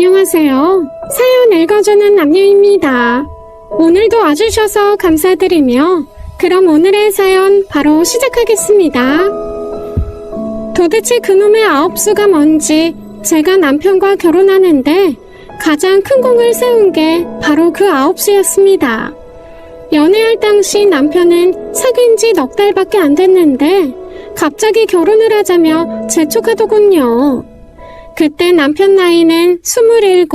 안녕하세요. 사연 읽어주는 남녀입니다. 오늘도 와주셔서 감사드리며 그럼 오늘의 사연 바로 시작하겠습니다. 도대체 그놈의 아홉수가 뭔지 제가 남편과 결혼하는데 가장 큰 공을 세운 게 바로 그 아홉수였습니다. 연애할 당시 남편은 사귄 지 넉 달밖에 안 됐는데 갑자기 결혼을 하자며 재촉하더군요. 그때 남편 나이는 27,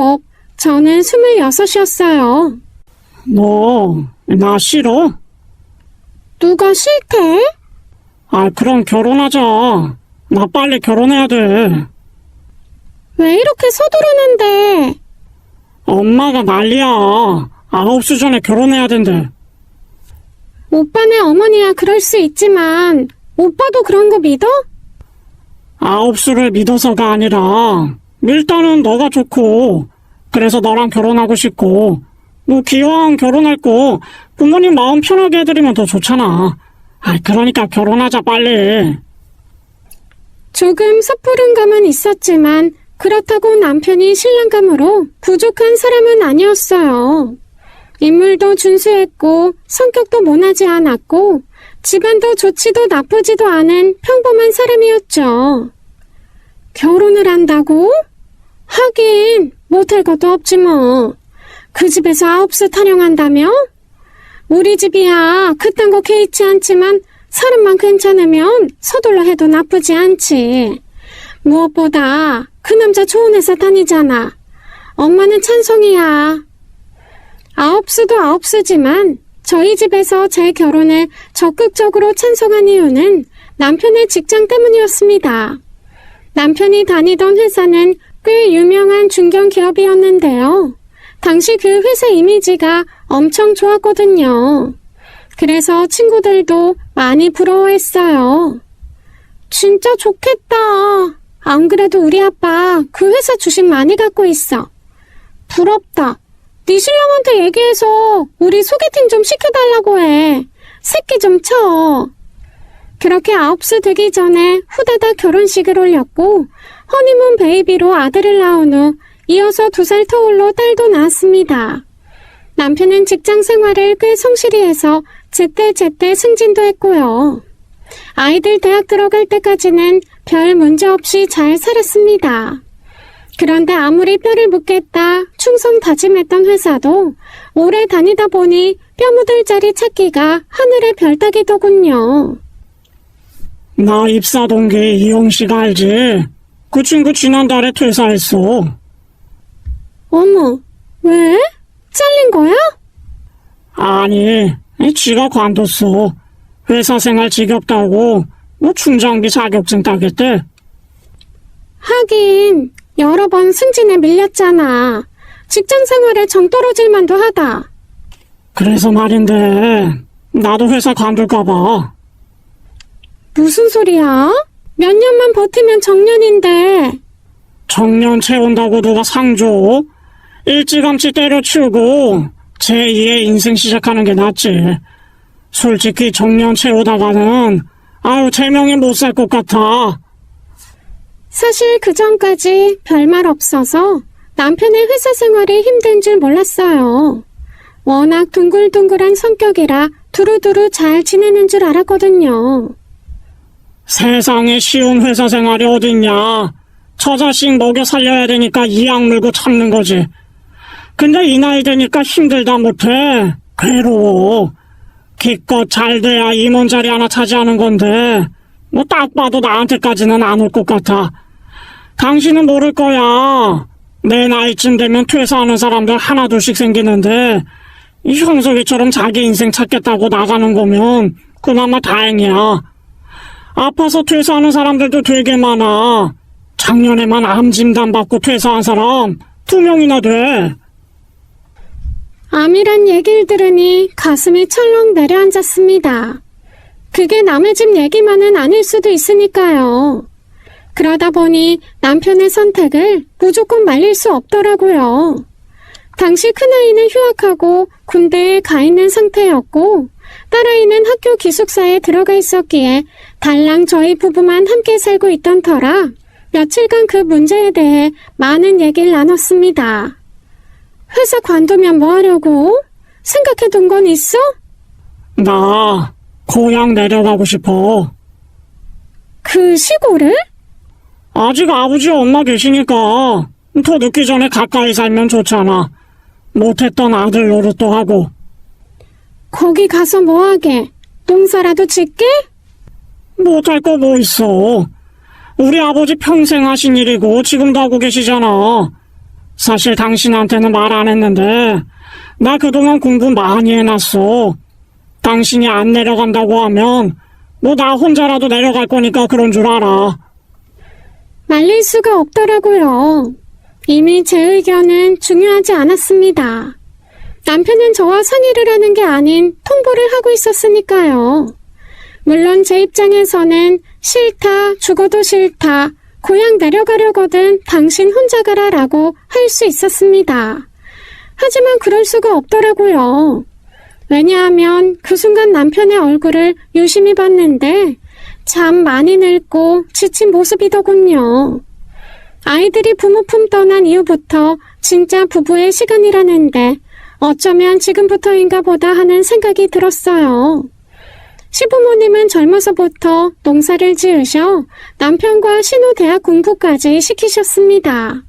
저는 26이었어요. 너, 나 싫어? 누가 싫대? 그럼 결혼하자. 나 빨리 결혼해야 돼. 왜 이렇게 서두르는데? 엄마가 난리야. 9수 전에 결혼해야 된대. 오빠네 어머니야 그럴 수 있지만 오빠도 그런 거 믿어? 9수를 믿어서가 아니라 일단은 너가 좋고 그래서 너랑 결혼하고 싶고 뭐 기왕 결혼할 거 부모님 마음 편하게 해드리면 더 좋잖아. 그러니까 결혼하자 빨리. 조금 섣부른 감은 있었지만 그렇다고 남편이 신랑감으로 부족한 사람은 아니었어요. 인물도 준수했고 성격도 모나지 않았고 집안도 좋지도 나쁘지도 않은 평범한 사람이었죠. 결혼을 한다고? 하긴 못할 것도 없지 뭐. 그 집에서 9수 타령한다며? 우리 집이야 그딴 거 개의치 않지만 사람만 괜찮으면 서둘러 해도 나쁘지 않지. 무엇보다 그 남자 좋은 회사 다니잖아. 엄마는 찬성이야. 9수도 9수지만 저희 집에서 제 결혼을 적극적으로 찬성한 이유는 남편의 직장 때문이었습니다. 남편이 다니던 회사는 꽤 유명한 중견기업이었는데요. 당시 그 회사 이미지가 엄청 좋았거든요. 그래서 친구들도 많이 부러워했어요. 진짜 좋겠다. 안 그래도 우리 아빠 그 회사 주식 많이 갖고 있어. 부럽다. 네 신랑한테 얘기해서 우리 소개팅 좀 시켜달라고 해. 새끼 좀 쳐. 그렇게 9수 되기 전에 후다닥 결혼식을 올렸고 허니문 베이비로 아들을 낳은 후 이어서 2살 터울로 딸도 낳았습니다. 남편은 직장 생활을 꽤 성실히 해서 제때제때 승진도 했고요. 아이들 대학 들어갈 때까지는 별 문제 없이 잘 살았습니다. 그런데 아무리 뼈를 묻겠다 충성 다짐했던 회사도 오래 다니다 보니 뼈 묻을 자리 찾기가 하늘의 별 따기더군요. 나 입사 동기 이용씨가 알지? 그 친구 지난달에 퇴사했어. 어머, 왜? 잘린 거야? 아니, 지가 관뒀어. 회사 생활 지겹다고 충전기 자격증 따겠대. 하긴 여러 번 승진에 밀렸잖아. 직장 생활에 정 떨어질 만도 하다. 그래서 말인데 나도 회사 관둘까봐. 무슨 소리야? 몇 년만 버티면 정년인데. 정년 채운다고 누가 상 줘? 일찌감치 때려치우고 제2의 인생 시작하는 게 낫지. 솔직히 정년 채우다가는 제명에 못 살 것 같아. 사실 그 전까지 별말 없어서 남편의 회사 생활이 힘든 줄 몰랐어요. 워낙 둥글둥글한 성격이라 두루두루 잘 지내는 줄 알았거든요. 세상에 쉬운 회사 생활이 어딨냐. 저 자식 먹여 살려야 되니까 이 약 물고 참는 거지. 근데 이 나이 되니까 힘들다 못해. 괴로워. 기껏 잘 돼야 임원 자리 하나 차지하는 건데 딱 봐도 나한테까지는 안 올 것 같아. 당신은 모를 거야. 내 나이쯤 되면 퇴사하는 사람들 하나둘씩 생기는데 이 형석이처럼 자기 인생 찾겠다고 나가는 거면 그나마 다행이야. 아파서 퇴사하는 사람들도 되게 많아. 작년에만 암 진단 받고 퇴사한 사람 2명이나 돼. 암이란 얘기를 들으니 가슴이 철렁 내려앉았습니다. 그게 남의 집 얘기만은 아닐 수도 있으니까요. 그러다 보니 남편의 선택을 무조건 말릴 수 없더라고요. 당시 큰아이는 휴학하고 군대에 가 있는 상태였고 딸아이는 학교 기숙사에 들어가 있었기에 달랑 저희 부부만 함께 살고 있던 터라 며칠간 그 문제에 대해 많은 얘기를 나눴습니다. 회사 관두면 뭐 하려고? 생각해둔 건 있어? 나 고향 내려가고 싶어. 그 시골을? 아직 아버지 엄마 계시니까 더 늦기 전에 가까이 살면 좋잖아. 못했던 아들 노릇도 하고. 거기 가서 뭐 하게? 농사라도 짓게? 못할 거 뭐 있어. 우리 아버지 평생 하신 일이고 지금도 하고 계시잖아. 사실 당신한테는 말 안 했는데 나 그동안 공부 많이 해놨어. 당신이 안 내려간다고 하면 뭐 나 혼자라도 내려갈 거니까 그런 줄 알아. 말릴 수가 없더라고요. 이미 제 의견은 중요하지 않았습니다. 남편은 저와 상의를 하는 게 아닌 통보를 하고 있었으니까요. 물론 제 입장에서는 싫다, 죽어도 싫다, 고향 내려가려거든 당신 혼자 가라라고 할 수 있었습니다. 하지만 그럴 수가 없더라고요. 왜냐하면 그 순간 남편의 얼굴을 유심히 봤는데 참 많이 늙고 지친 모습이더군요. 아이들이 부모 품 떠난 이후부터 진짜 부부의 시간이라는데 어쩌면 지금부터인가 보다 하는 생각이 들었어요. 시부모님은 젊어서부터 농사를 지으셔 남편과 신호대학 공부까지 시키셨습니다.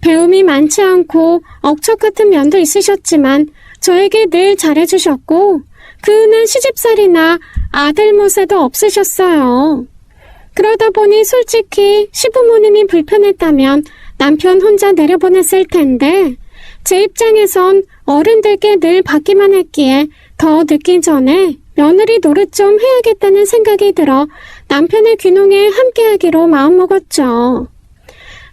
배움이 많지 않고 억척 같은 면도 있으셨지만 저에게 늘 잘해주셨고 그 후는 시집살이나 아들 모세도 없으셨어요. 그러다 보니 솔직히 시부모님이 불편했다면 남편 혼자 내려보냈을 텐데 제 입장에선 어른들께 늘 받기만 했기에 더 늦기 전에 며느리 노릇 좀 해야겠다는 생각이 들어 남편의 귀농에 함께하기로 마음먹었죠.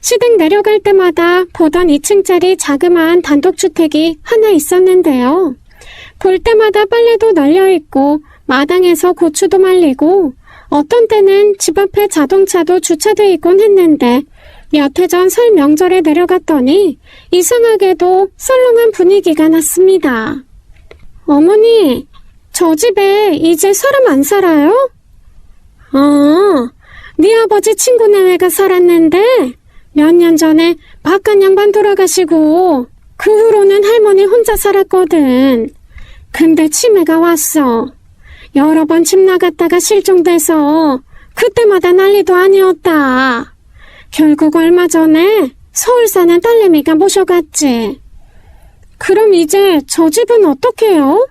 시댁 내려갈 때마다 보던 2층짜리 자그마한 단독주택이 하나 있었는데요. 볼 때마다 빨래도 널려있고 마당에서 고추도 말리고 어떤 때는 집 앞에 자동차도 주차돼 있곤 했는데 몇 해 전 설 명절에 내려갔더니 이상하게도 썰렁한 분위기가 났습니다. 어머니, 저 집에 이제 사람 안 살아요? 네 아버지 친구네가 살았는데 몇 년 전에 바깥 양반 돌아가시고 그 후로는 할머니 혼자 살았거든. 근데 치매가 왔어. 여러 번 집 나갔다가 실종돼서 그때마다 난리도 아니었다. 결국 얼마 전에 서울 사는 딸내미가 모셔갔지. 그럼 이제 저 집은 어떡해요?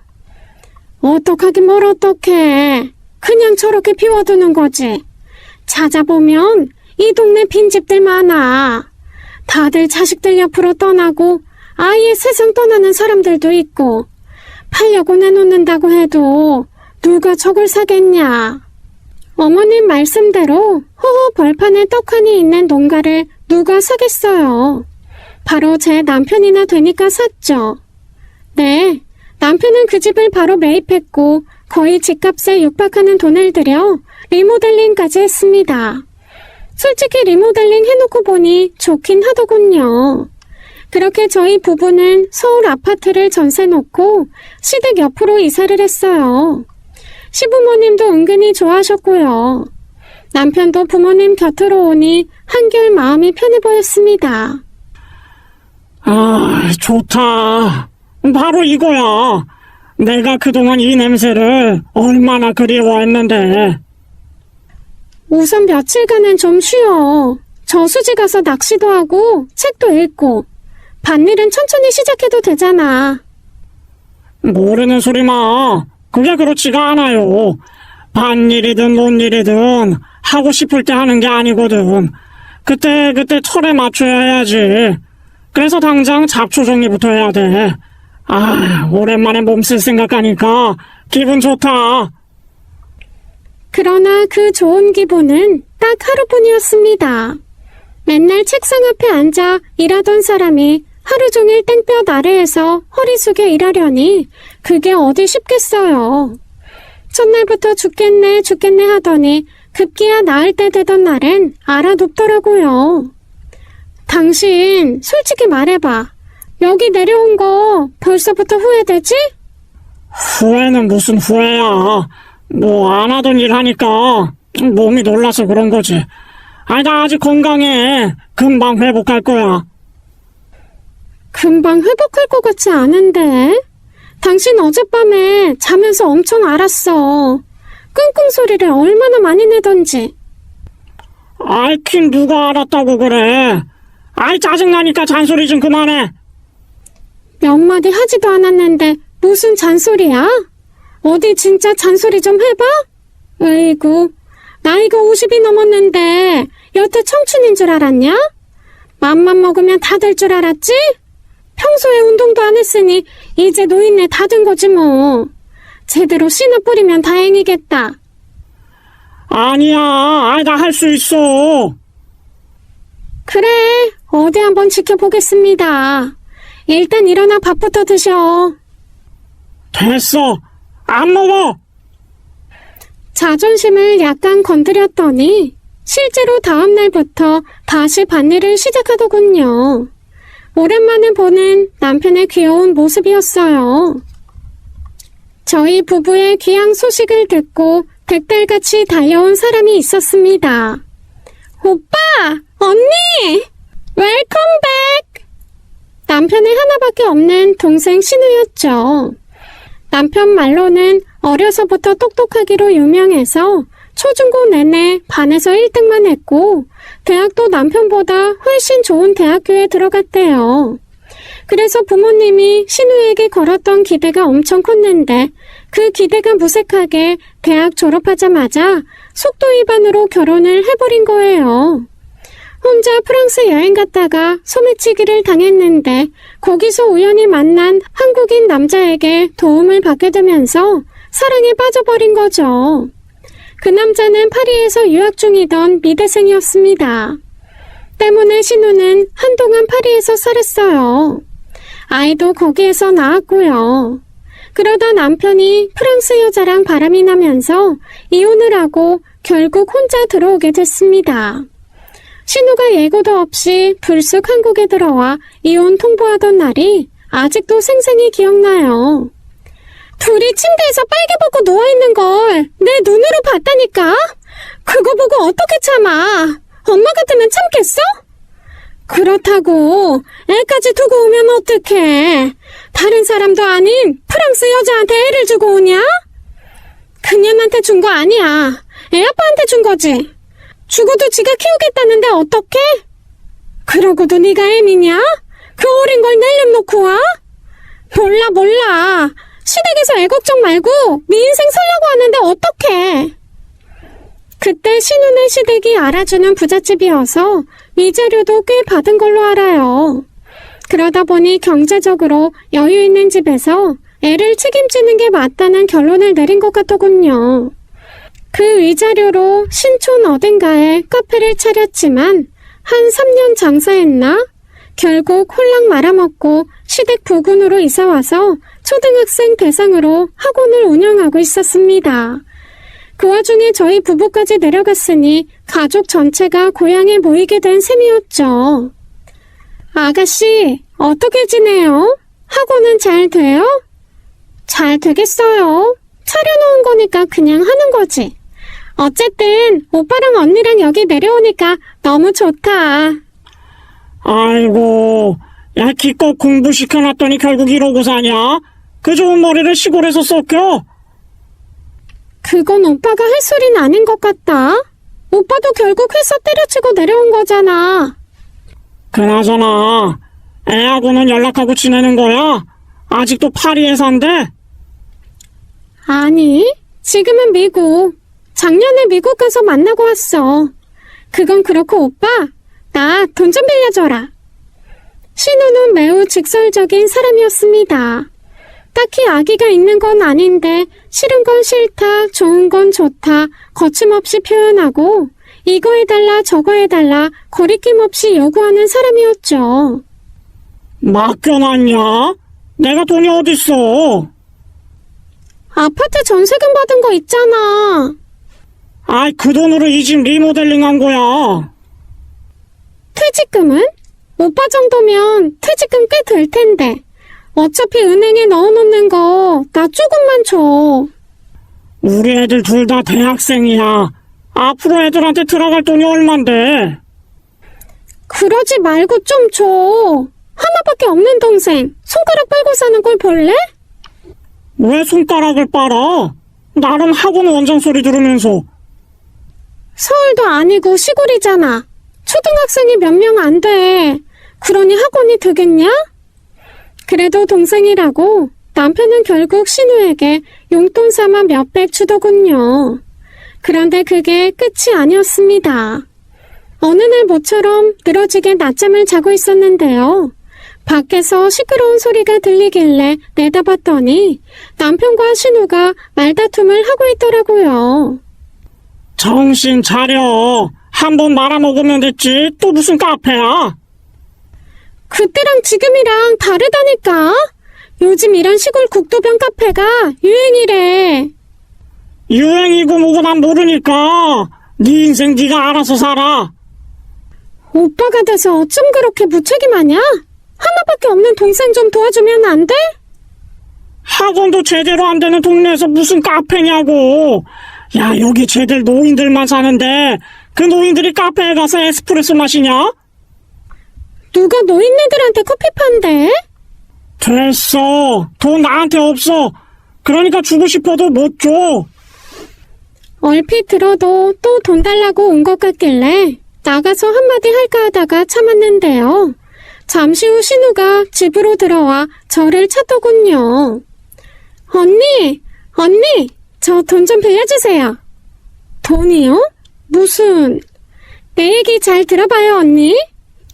어떡하긴 뭘 어떡해. 그냥 저렇게 비워두는 거지. 찾아보면 이 동네 빈집들 많아. 다들 자식들 옆으로 떠나고 아예 세상 떠나는 사람들도 있고 팔려고 내놓는다고 해도 누가 저걸 사겠냐. 어머님 말씀대로 호호 벌판에 떡하니 있는 농가를 누가 사겠어요. 바로 제 남편이나 되니까 샀죠. 네, 남편은 그 집을 바로 매입했고 거의 집값에 육박하는 돈을 들여 리모델링까지 했습니다. 솔직히 리모델링 해놓고 보니 좋긴 하더군요. 그렇게 저희 부부는 서울 아파트를 전세 놓고 시댁 옆으로 이사를 했어요. 시부모님도 은근히 좋아하셨고요. 남편도 부모님 곁으로 오니 한결 마음이 편해 보였습니다. 아, 좋다. 바로 이거야. 내가 그동안 이 냄새를 얼마나 그리워했는데. 우선 며칠간은 좀 쉬어. 저수지 가서 낚시도 하고 책도 읽고 밭일은 천천히 시작해도 되잖아. 모르는 소리 마. 그게 그렇지가 않아요. 밭일이든 뭔일이든 하고 싶을 때 하는 게 아니거든. 그때 철에 맞춰야 해야지. 그래서 당장 잡초 정리부터 해야 돼. 아, 오랜만에 몸 쓸 생각하니까 기분 좋다. 그러나 그 좋은 기분은 딱 하루뿐이었습니다. 맨날 책상 앞에 앉아 일하던 사람이 하루 종일 땡볕 아래에서 허리 숙여 일하려니 그게 어디 쉽겠어요. 첫날부터 죽겠네 하더니 급기야 나을 때 되던 날엔 알아눕더라고요. 당신 솔직히 말해봐. 여기 내려온 거 벌써부터 후회되지? 후회는 무슨 후회야. 뭐 안 하던 일 하니까 몸이 놀라서 그런 거지. 나 아직 건강해. 금방 회복할 거야. 금방 회복할 것 같지 않은데? 당신 어젯밤에 자면서 엄청 앓았어. 끙끙 소리를 얼마나 많이 내던지. 킨 누가 알았다고 그래. 짜증나니까 잔소리 좀 그만해. 몇 마디 하지도 않았는데 무슨 잔소리야? 어디 진짜 잔소리 좀 해봐? 으이구, 나이가 50이 넘었는데 여태 청춘인 줄 알았냐? 맘만 먹으면 다 될 줄 알았지? 평소에 운동도 안 했으니 이제 노인네 다 된 거지 뭐. 제대로 신어 뿌리면 다행이겠다. 아니야, 나 할 수 있어. 그래, 어디 한번 지켜보겠습니다. 일단 일어나 밥부터 드셔. 됐어. 안 먹어. 자존심을 약간 건드렸더니 실제로 다음 날부터 다시 밭일을 시작하더군요. 오랜만에 보는 남편의 귀여운 모습이었어요. 저희 부부의 귀향 소식을 듣고 백달같이 달려온 사람이 있었습니다. 오빠! 언니! 웰컴백! 남편의 하나밖에 없는 동생 신우였죠. 남편 말로는 어려서부터 똑똑하기로 유명해서 초중고 내내 반에서 1등만 했고 대학도 남편보다 훨씬 좋은 대학교에 들어갔대요. 그래서 부모님이 신우에게 걸었던 기대가 엄청 컸는데 그 기대가 무색하게 대학 졸업하자마자 속도 위반으로 결혼을 해버린 거예요. 혼자 프랑스 여행 갔다가 소매치기를 당했는데 거기서 우연히 만난 한국인 남자에게 도움을 받게 되면서 사랑에 빠져버린 거죠. 그 남자는 파리에서 유학 중이던 미대생이었습니다. 때문에 신우는 한동안 파리에서 살았어요. 아이도 거기에서 낳았고요. 그러다 남편이 프랑스 여자랑 바람이 나면서 이혼을 하고 결국 혼자 들어오게 됐습니다. 신우가 예고도 없이 불쑥 한국에 들어와 이혼 통보하던 날이 아직도 생생히 기억나요. 둘이 침대에서 빨개 벗고 누워있는 걸 내 눈으로 봤다니까? 그거 보고 어떻게 참아? 엄마 같으면 참겠어? 그렇다고 애까지 두고 오면 어떡해? 다른 사람도 아닌 프랑스 여자한테 애를 주고 오냐? 그년한테 준 거 아니야. 애 아빠한테 준 거지. 죽어도 지가 키우겠다는데 어떡해? 그러고도 네가 애미냐? 그 어린 걸 내려놓고 와? 몰라. 시댁에서 애 걱정 말고 네 인생 살려고 하는데 어떡해? 그때 신우네 시댁이 알아주는 부잣집이어서 위자료도 꽤 받은 걸로 알아요. 그러다 보니 경제적으로 여유 있는 집에서 애를 책임지는 게 맞다는 결론을 내린 것 같더군요. 그 위자료로 신촌 어딘가에 카페를 차렸지만 한 3년 장사했나? 결국 홀랑 말아먹고 시댁 부근으로 이사와서 초등학생 대상으로 학원을 운영하고 있었습니다. 그 와중에 저희 부부까지 내려갔으니 가족 전체가 고향에 모이게 된 셈이었죠. 아가씨, 어떻게 지내요? 학원은 잘 돼요? 잘 되겠어요. 차려놓은 거니까 그냥 하는 거지. 어쨌든 오빠랑 언니랑 여기 내려오니까 너무 좋다. 아이고, 기껏 공부시켜놨더니 결국 이러고 사냐? 그 좋은 머리를 시골에서 썩혀? 그건 오빠가 할 소리는 아닌 것 같다. 오빠도 결국 회사 때려치고 내려온 거잖아. 그나저나 애하고는 연락하고 지내는 거야? 아직도 파리에 산대? 아니, 지금은 미국. 작년에 미국 가서 만나고 왔어. 그건 그렇고 오빠, 나 돈 좀 빌려줘라. 신우는 매우 직설적인 사람이었습니다. 딱히 악의가 있는 건 아닌데 싫은 건 싫다, 좋은 건 좋다 거침없이 표현하고 이거 해달라 저거 해달라 거리낌 없이 요구하는 사람이었죠. 맡겨놨냐? 내가 돈이 어딨어? 아파트 전세금 받은 거 있잖아. 그 돈으로 이 집 리모델링 한 거야. 퇴직금은? 오빠 정도면 퇴직금 꽤 될 텐데. 어차피 은행에 넣어놓는 거 나 조금만 줘. 우리 애들 둘 다 대학생이야. 앞으로 애들한테 들어갈 돈이 얼만데? 그러지 말고 좀 줘. 하나밖에 없는 동생, 손가락 빨고 사는 걸 볼래? 왜 손가락을 빨아? 나름 학원 원장 소리 들으면서. 서울도 아니고 시골이잖아. 초등학생이 몇 명 안 돼. 그러니 학원이 되겠냐? 그래도 동생이라고 남편은 결국 신우에게 용돈 삼아 몇백 주더군요. 그런데 그게 끝이 아니었습니다. 어느 날 모처럼 늘어지게 낮잠을 자고 있었는데요. 밖에서 시끄러운 소리가 들리길래 내다봤더니 남편과 신우가 말다툼을 하고 있더라고요. 정신 차려. 한번 말아먹으면 됐지. 또 무슨 카페야? 그때랑 지금이랑 다르다니까. 요즘 이런 시골 국도변 카페가 유행이래. 유행이고 뭐고 난 모르니까 네 인생 네가 알아서 살아. 오빠가 돼서 어쩜 그렇게 무책임하냐? 하나밖에 없는 동생 좀 도와주면 안 돼? 학원도 제대로 안 되는 동네에서 무슨 카페냐고. 야, 여기 쟤들 노인들만 사는데 그 노인들이 카페에 가서 에스프레소 마시냐? 누가 노인네들한테 커피 판대? 됐어. 돈 나한테 없어. 그러니까 주고 싶어도 못 줘. 얼핏 들어도 또 돈 달라고 온 것 같길래 나가서 한마디 할까 하다가 참았는데요. 잠시 후 신우가 집으로 들어와 저를 찾더군요. 언니, 저 돈 좀 빌려주세요. 돈이요? 무슨? 내 얘기 잘 들어봐요, 언니.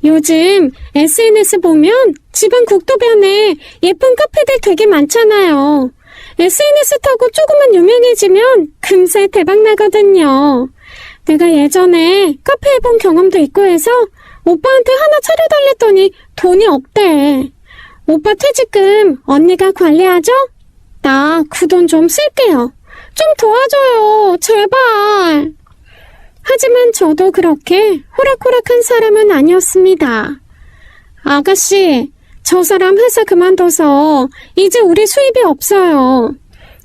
요즘 SNS 보면 지방 국도변에 예쁜 카페들 되게 많잖아요. SNS 타고 조금만 유명해지면 금세 대박 나거든요. 내가 예전에 카페 해본 경험도 있고 해서 오빠한테 하나 차려달랬더니 돈이 없대. 오빠 퇴직금 언니가 관리하죠? 나 그 돈 좀 쓸게요. 좀 도와줘요, 제발. 하지만 저도 그렇게 호락호락한 사람은 아니었습니다. 아가씨, 저 사람 회사 그만둬서 이제 우리 수입이 없어요.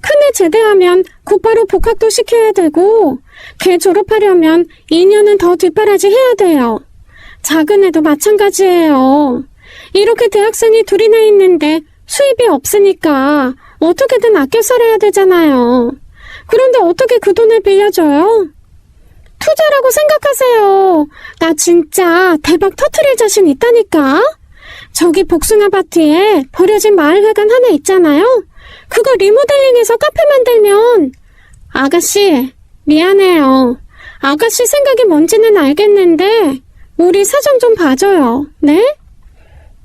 큰애 제대하면 곧바로 복학도 시켜야 되고 걔 졸업하려면 2년은 더 뒷바라지 해야 돼요. 작은 애도 마찬가지예요. 이렇게 대학생이 둘이나 있는데 수입이 없으니까 어떻게든 아껴 살아야 되잖아요. 그런데 어떻게 그 돈을 빌려줘요? 투자라고 생각하세요. 나 진짜 대박 터트릴 자신 있다니까. 저기 복숭아밭에 버려진 마을회관 하나 있잖아요. 그거 리모델링해서 카페 만들면. 아가씨, 미안해요. 아가씨 생각이 뭔지는 알겠는데 우리 사정 좀 봐줘요. 네?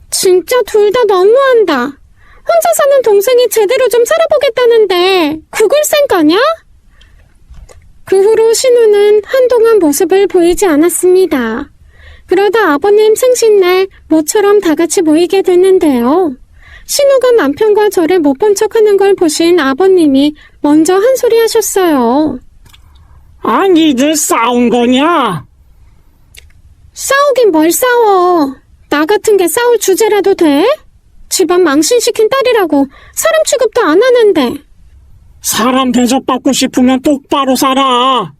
진짜 둘 다 너무한다. 혼자 사는 동생이 제대로 좀 살아보겠다는데 그걸 쌩까냐? 그 후로 신우는 한동안 모습을 보이지 않았습니다. 그러다 아버님 생신날 모처럼 다 같이 모이게 됐는데요. 신우가 남편과 저를 못 본 척하는 걸 보신 아버님이 먼저 한 소리 하셨어요. 아, 니들 싸운 거냐? 싸우긴 뭘 싸워. 나 같은 게 싸울 주제라도 돼? 집안 망신시킨 딸이라고 사람 취급도 안 하는데. 사람 대접받고 싶으면 똑바로 살아.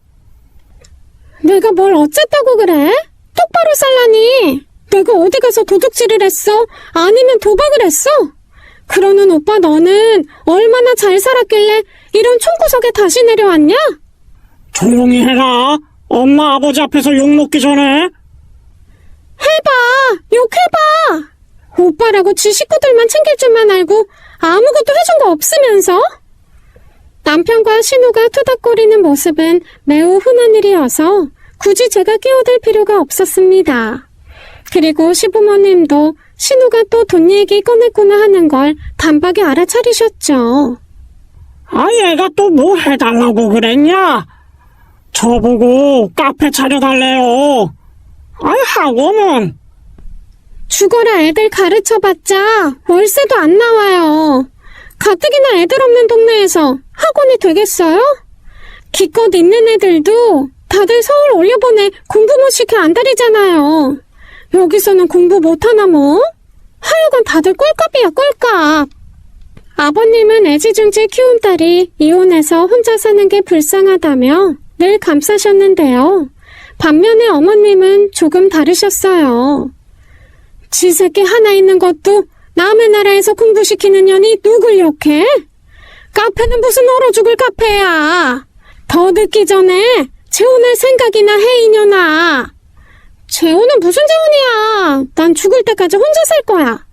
내가 뭘 어쨌다고 그래? 똑바로 살라니. 내가 어디 가서 도둑질을 했어? 아니면 도박을 했어? 그러는 오빠 너는 얼마나 잘 살았길래 이런 총구석에 다시 내려왔냐? 조용히 해라. 엄마 아버지 앞에서 욕먹기 전에. 해봐. 욕해봐. 오빠라고 지 식구들만 챙길 줄만 알고 아무것도 해준 거 없으면서? 남편과 신우가 투닥거리는 모습은 매우 흔한 일이어서 굳이 제가 끼어들 필요가 없었습니다. 그리고 시부모님도 신우가 또 돈 얘기 꺼냈구나 하는 걸 단박에 알아차리셨죠. 아, 얘가 또 뭐 해달라고 그랬냐? 저보고 카페 차려달래요. 아이, 학원은. 죽어라 애들 가르쳐봤자 월세도 안 나와요. 가뜩이나 애들 없는 동네에서 학원이 되겠어요? 기껏 있는 애들도 다들 서울 올려보내 공부 못 시켜 안달이잖아요. 여기서는 공부 못하나 뭐? 하여간 다들 꼴값이야 꼴값. 아버님은 애지중지 키운 딸이 이혼해서 혼자 사는 게 불쌍하다며 늘 감싸셨는데요. 반면에 어머님은 조금 다르셨어요. 지 새끼 하나 있는 것도 남의 나라에서 공부시키는 년이 누굴 욕해? 카페는 무슨 얼어 죽을 카페야. 더 늦기 전에 재혼할 생각이나 해, 이년아. 재혼은 무슨 재혼이야. 난 죽을 때까지 혼자 살 거야.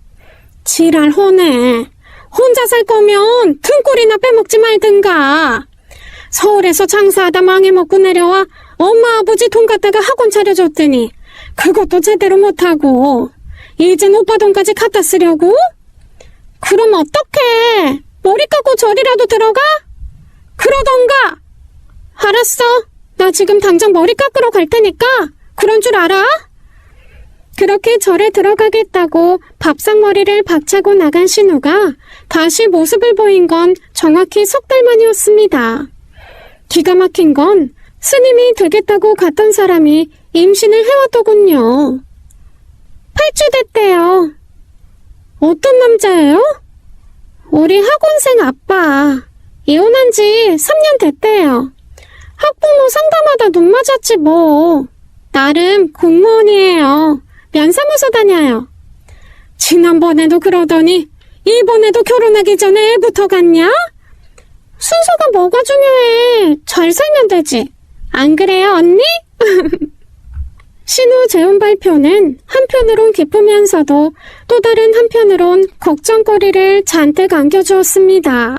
지랄 허네. 혼자 살 거면 등골이나 빼먹지 말든가. 서울에서 장사하다 망해먹고 내려와 엄마 아버지 돈 갖다가 학원 차려줬더니 그것도 제대로 못하고 이젠 오빠 돈까지 갖다 쓰려고? 그럼 어떡해? 머리 깎고 절이라도 들어가? 그러던가. 알았어. 나 지금 당장 머리 깎으러 갈 테니까 그런 줄 알아? 그렇게 절에 들어가겠다고 밥상머리를 박차고 나간 신우가 다시 모습을 보인 건 정확히 석 달 만이었습니다. 기가 막힌 건 스님이 되겠다고 갔던 사람이 임신을 해왔더군요. 8주 됐대요. 어떤 남자예요? 우리 학원생 아빠. 이혼한 지 3년 됐대요. 학부모 상담하다 눈 맞았지 뭐. 나름 공무원이에요. 면사무소 다녀요. 지난번에도 그러더니 이번에도 결혼하기 전에 애부터 갔냐? 순서가 뭐가 중요해. 잘 살면 되지. 안 그래요, 언니? 신우 재혼 발표는 한편으론 기쁘면서도 또 다른 한편으론 걱정거리를 잔뜩 안겨주었습니다.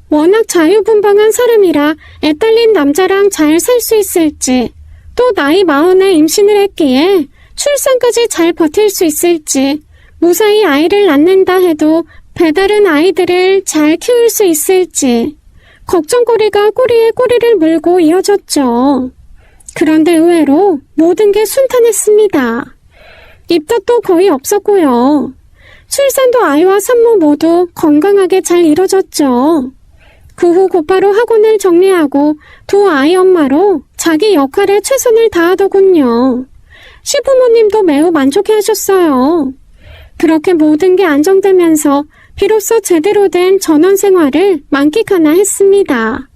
워낙 자유분방한 사람이라 애딸린 남자랑 잘 살 수 있을지, 또 나이 40에 임신을 했기에 출산까지 잘 버틸 수 있을지, 무사히 아이를 낳는다 해도 배다른 아이들을 잘 키울 수 있을지, 걱정거리가 꼬리에 꼬리를 물고 이어졌죠. 그런데 의외로 모든 게 순탄했습니다. 입덧도 거의 없었고요. 출산도 아이와 산모 모두 건강하게 잘 이뤄졌죠. 그 후 곧바로 학원을 정리하고 두 아이 엄마로 자기 역할에 최선을 다하더군요. 시부모님도 매우 만족해하셨어요. 그렇게 모든 게 안정되면서 비로소 제대로 된 전원 생활을 만끽하나 했습니다.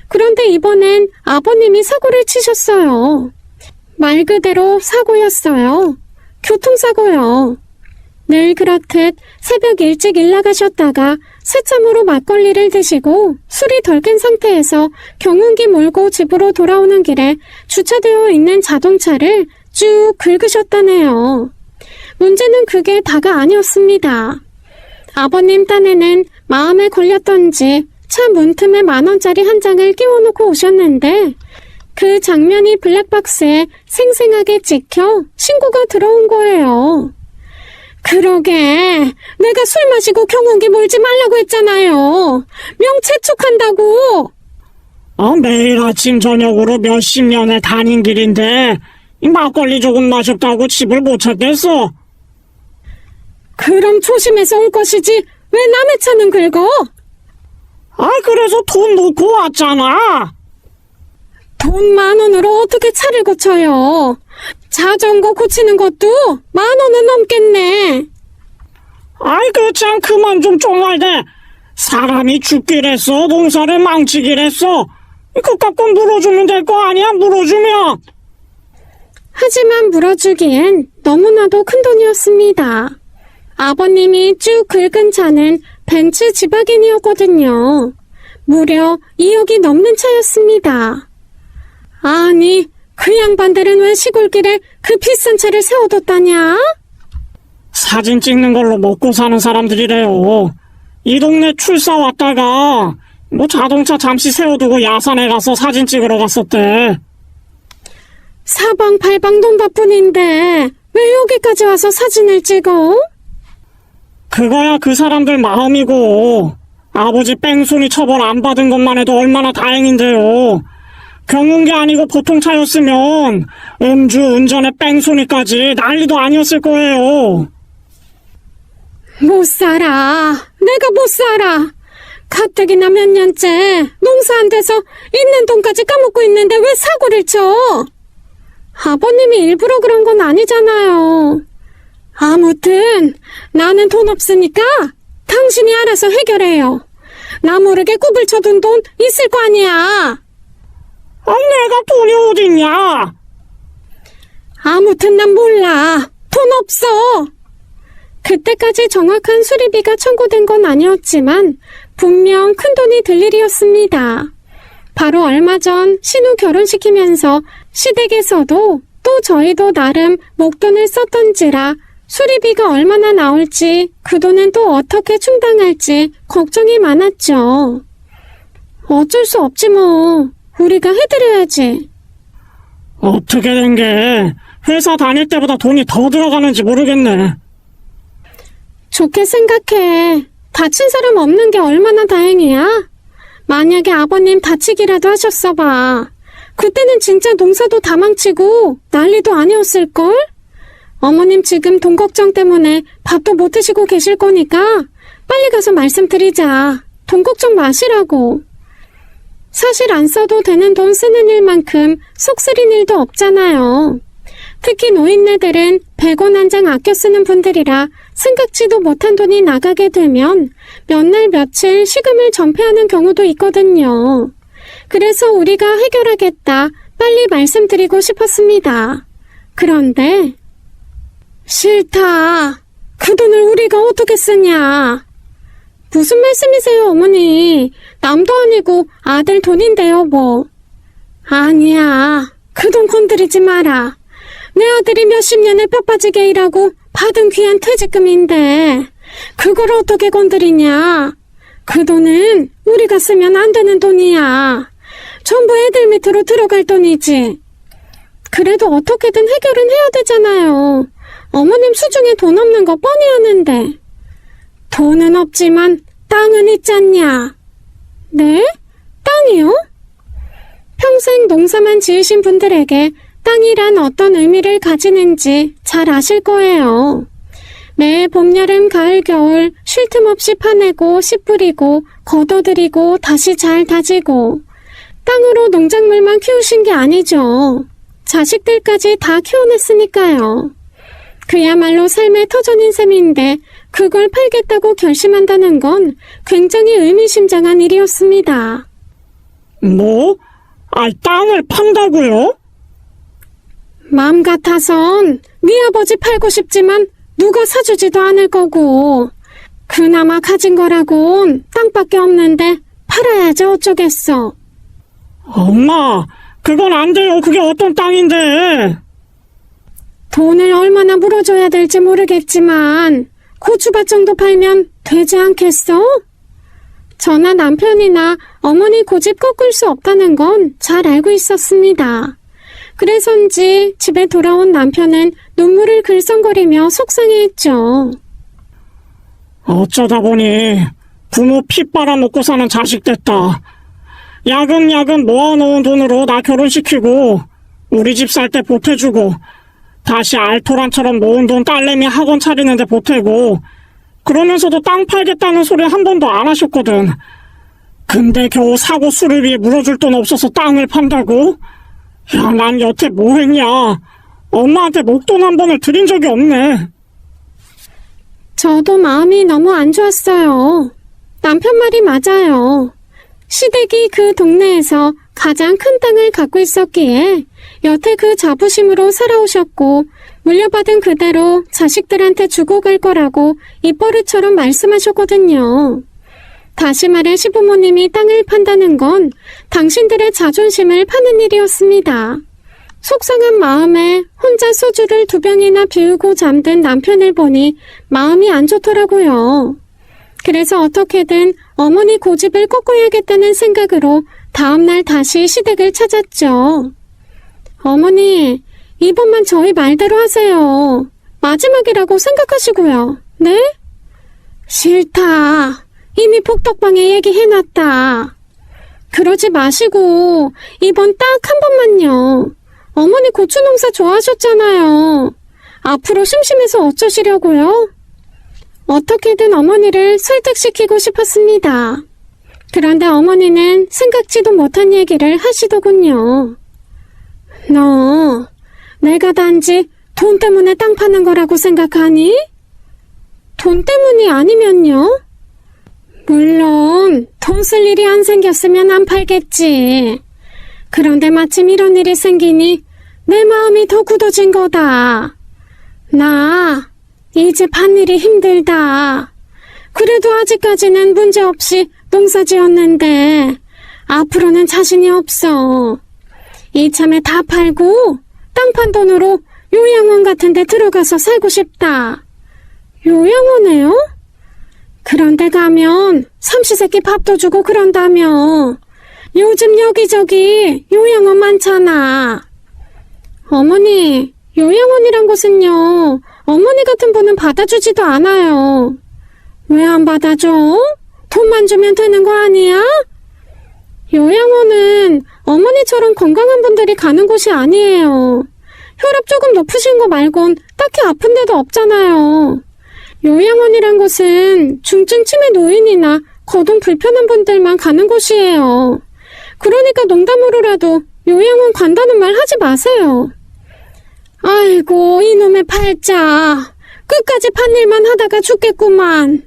그런데 이번엔 아버님이 사고를 치셨어요. 말 그대로 사고였어요. 교통사고요. 늘 그렇듯 새벽 일찍 일 나가셨다가 새참으로 막걸리를 드시고 술이 덜 깬 상태에서 경운기 몰고 집으로 돌아오는 길에 주차되어 있는 자동차를 쭉 긁으셨다네요. 문제는 그게 다가 아니었습니다. 아버님 딴에는 마음에 걸렸던지 차 문틈에 10,000원짜리 한 장을 끼워놓고 오셨는데 그 장면이 블랙박스에 생생하게 찍혀 신고가 들어온 거예요. 그러게 내가 술 마시고 경운기 몰지 말라고 했잖아요. 명체촉한다고. 매일 아침 저녁으로 몇십 년의 다닌 길인데 이 막걸리 조금 마셨다고 집을 못 찾겠어. 그럼 조심해서 올 것이지 왜 남의 차는 긁어? 그래서 돈 놓고 왔잖아. 돈 10,000원으로 어떻게 차를 고쳐요? 자전거 고치는 것도 10,000원은 넘겠네. 참 그만 좀 쫑알대. 사람이 죽길 했어. 농사를 망치길 했어. 그깟 물어주면 될 거 아니야, 물어주면. 하지만 물어주기엔 너무나도 큰 돈이었습니다. 아버님이 쭉 긁은 차는 벤츠 지바겐이었거든요. 무려 2억이 넘는 차였습니다. 아니, 그 양반들은 왜 시골길에 그 비싼 차를 세워뒀다냐? 사진 찍는 걸로 먹고 사는 사람들이래요. 이 동네 출사 왔다가 자동차 잠시 세워두고 야산에 가서 사진 찍으러 갔었대. 사방팔방 돈바뿐인데 왜 여기까지 와서 사진을 찍어? 그거야 그 사람들 마음이고, 아버지 뺑소니 처벌 안 받은 것만 해도 얼마나 다행인데요. 경운기 아니고 보통 차였으면 음주 운전에 뺑소니까지 난리도 아니었을 거예요. 못 살아. 내가 못 살아. 가뜩이나 몇 년째 농사 안 돼서 있는 돈까지 까먹고 있는데 왜 사고를 쳐? 아버님이 일부러 그런 건 아니잖아요. 아무튼 나는 돈 없으니까 당신이 알아서 해결해요. 나 모르게 굽을 쳐둔 돈 있을 거 아니야. 내가 돈이 어딨냐? 아무튼 난 몰라. 돈 없어. 그때까지 정확한 수리비가 청구된 건 아니었지만 분명 큰돈이 들 일이었습니다. 바로 얼마 전 신우 결혼시키면서 시댁에서도 또 저희도 나름 목돈을 썼던지라 수리비가 얼마나 나올지 그 돈은 또 어떻게 충당할지 걱정이 많았죠. 어쩔 수 없지 뭐. 우리가 해드려야지. 어떻게 된 게 회사 다닐 때보다 돈이 더 들어가는지 모르겠네. 좋게 생각해. 다친 사람 없는 게 얼마나 다행이야. 만약에 아버님 다치기라도 하셨어봐. 그때는 진짜 농사도 다 망치고 난리도 아니었을걸? 어머님 지금 돈 걱정 때문에 밥도 못 드시고 계실 거니까 빨리 가서 말씀드리자. 돈 걱정 마시라고. 사실 안 써도 되는 돈 쓰는 일만큼 속 쓰린 일도 없잖아요. 특히 노인네들은 100원 한 장 아껴 쓰는 분들이라 생각지도 못한 돈이 나가게 되면 몇 날 며칠 시금을 전폐하는 경우도 있거든요. 그래서 우리가 해결하겠다 빨리 말씀드리고 싶었습니다. 그런데 싫다. 그 돈을 우리가 어떻게 쓰냐. 무슨 말씀이세요, 어머니? 남도 아니고 아들 돈인데요, 뭐. 아니야. 그 돈 건드리지 마라. 내 아들이 몇십 년을 뼈 빠지게 일하고 받은 귀한 퇴직금인데 그걸 어떻게 건드리냐. 그 돈은 우리가 쓰면 안 되는 돈이야. 전부 애들 밑으로 들어갈 돈이지. 그래도 어떻게든 해결은 해야 되잖아요. 어머님 수중에 돈 없는 거 뻔히 아는데. 돈은 없지만 땅은 있잖냐. 네? 땅이요? 평생 농사만 지으신 분들에게 땅이란 어떤 의미를 가지는지 잘 아실 거예요. 매 봄, 여름, 가을, 겨울 쉴 틈 없이 파내고 씨 뿌리고 걷어들이고 다시 잘 다지고 땅으로 농작물만 키우신 게 아니죠. 자식들까지 다 키워냈으니까요. 그야말로 삶의 터전인 셈인데 그걸 팔겠다고 결심한다는 건 굉장히 의미심장한 일이었습니다. 뭐? 땅을 판다고요? 마음 같아선 네 아버지 팔고 싶지만 누가 사주지도 않을 거고 그나마 가진 거라곤 땅밖에 없는데 팔아야지 어쩌겠어. 엄마, 그건 안 돼요. 그게 어떤 땅인데. 돈을 얼마나 물어줘야 될지 모르겠지만 고추밭 정도 팔면 되지 않겠어? 저나 남편이나 어머니 고집 꺾을 수 없다는 건 잘 알고 있었습니다. 그래서인지 집에 돌아온 남편은 눈물을 글썽거리며 속상해했죠. 어쩌다 보니 부모 피 빨아먹고 사는 자식 됐다. 야금야금 모아놓은 돈으로 나 결혼시키고 우리 집 살 때 보태주고 다시 알토란처럼 모은 돈 딸내미 학원 차리는데 보태고 그러면서도 땅 팔겠다는 소리 한 번도 안 하셨거든. 근데 겨우 사고 수리비에 물어줄 돈 없어서 땅을 판다고? 야, 난 여태 뭐 했냐. 엄마한테 목돈 한 번을 드린 적이 없네. 저도 마음이 너무 안 좋았어요. 남편 말이 맞아요. 시댁이 그 동네에서 가장 큰 땅을 갖고 있었기에 여태 그 자부심으로 살아오셨고 물려받은 그대로 자식들한테 주고 갈 거라고 입버릇처럼 말씀하셨거든요. 다시 말해 시부모님이 땅을 판다는 건 당신들의 자존심을 파는 일이었습니다. 속상한 마음에 혼자 소주를 2병이나 비우고 잠든 남편을 보니 마음이 안 좋더라고요. 그래서 어떻게든 어머니 고집을 꺾어야겠다는 생각으로 다음날 다시 시댁을 찾았죠. 어머니, 이번만 저희 말대로 하세요. 마지막이라고 생각하시고요. 네? 싫다. 이미 복덕방에 얘기해놨다. 그러지 마시고 이번 딱 한 번만요. 어머니 고추 농사 좋아하셨잖아요. 앞으로 심심해서 어쩌시려고요? 어떻게든 어머니를 설득시키고 싶었습니다. 그런데 어머니는 생각지도 못한 얘기를 하시더군요. 너, 내가 단지 돈 때문에 땅 파는 거라고 생각하니? 돈 때문이 아니면요? 물론 돈 쓸 일이 안 생겼으면 안 팔겠지. 그런데 마침 이런 일이 생기니 내 마음이 더 굳어진 거다. 나 이제 밭일이 힘들다. 그래도 아직까지는 문제없이 농사 지었는데 앞으로는 자신이 없어. 이참에 다 팔고 땅 판 돈으로 요양원 같은 데 들어가서 살고 싶다. 요양원에요? 그런데 가면 삼시세끼 밥도 주고 그런다며. 요즘 여기저기 요양원 많잖아. 어머니, 요양원이란 곳은요, 어머니 같은 분은 받아주지도 않아요. 왜 안 받아줘? 돈만 주면 되는 거 아니야? 요양원은 어머니처럼 건강한 분들이 가는 곳이 아니에요. 혈압 조금 높으신 거 말곤 딱히 아픈 데도 없잖아요. 요양원이란 곳은 중증 치매 노인이나 거동 불편한 분들만 가는 곳이에요. 그러니까 농담으로라도 요양원 간다는 말 하지 마세요. 아이고, 이놈의 팔자. 끝까지 판일만 하다가 죽겠구만.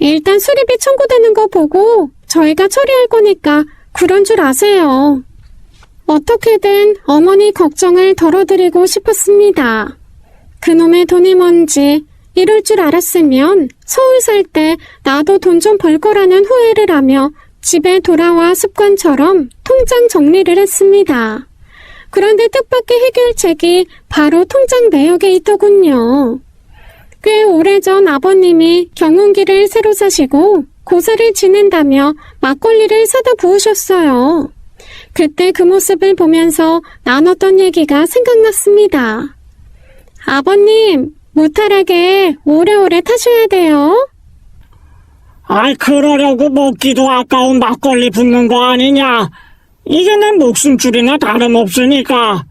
일단 수리비 청구되는 거 보고 저희가 처리할 거니까 그런 줄 아세요. 어떻게든 어머니 걱정을 덜어드리고 싶었습니다. 그놈의 돈이 뭔지 이럴 줄 알았으면 서울 살 때 나도 돈 좀 벌 거라는 후회를 하며 집에 돌아와 습관처럼 통장 정리를 했습니다. 그런데 뜻밖의 해결책이 바로 통장 내역에 있더군요. 꽤 오래전 아버님이 경운기를 새로 사시고 고사를 지낸다며 막걸리를 사다 부으셨어요. 그때 그 모습을 보면서 나눴던 얘기가 생각났습니다. 아버님, 무탈하게 오래오래 타셔야 돼요. 아이, 그러려고 먹기도 아까운 막걸리 붓는 거 아니냐? 이게 내 목숨줄이나 다름없으니까.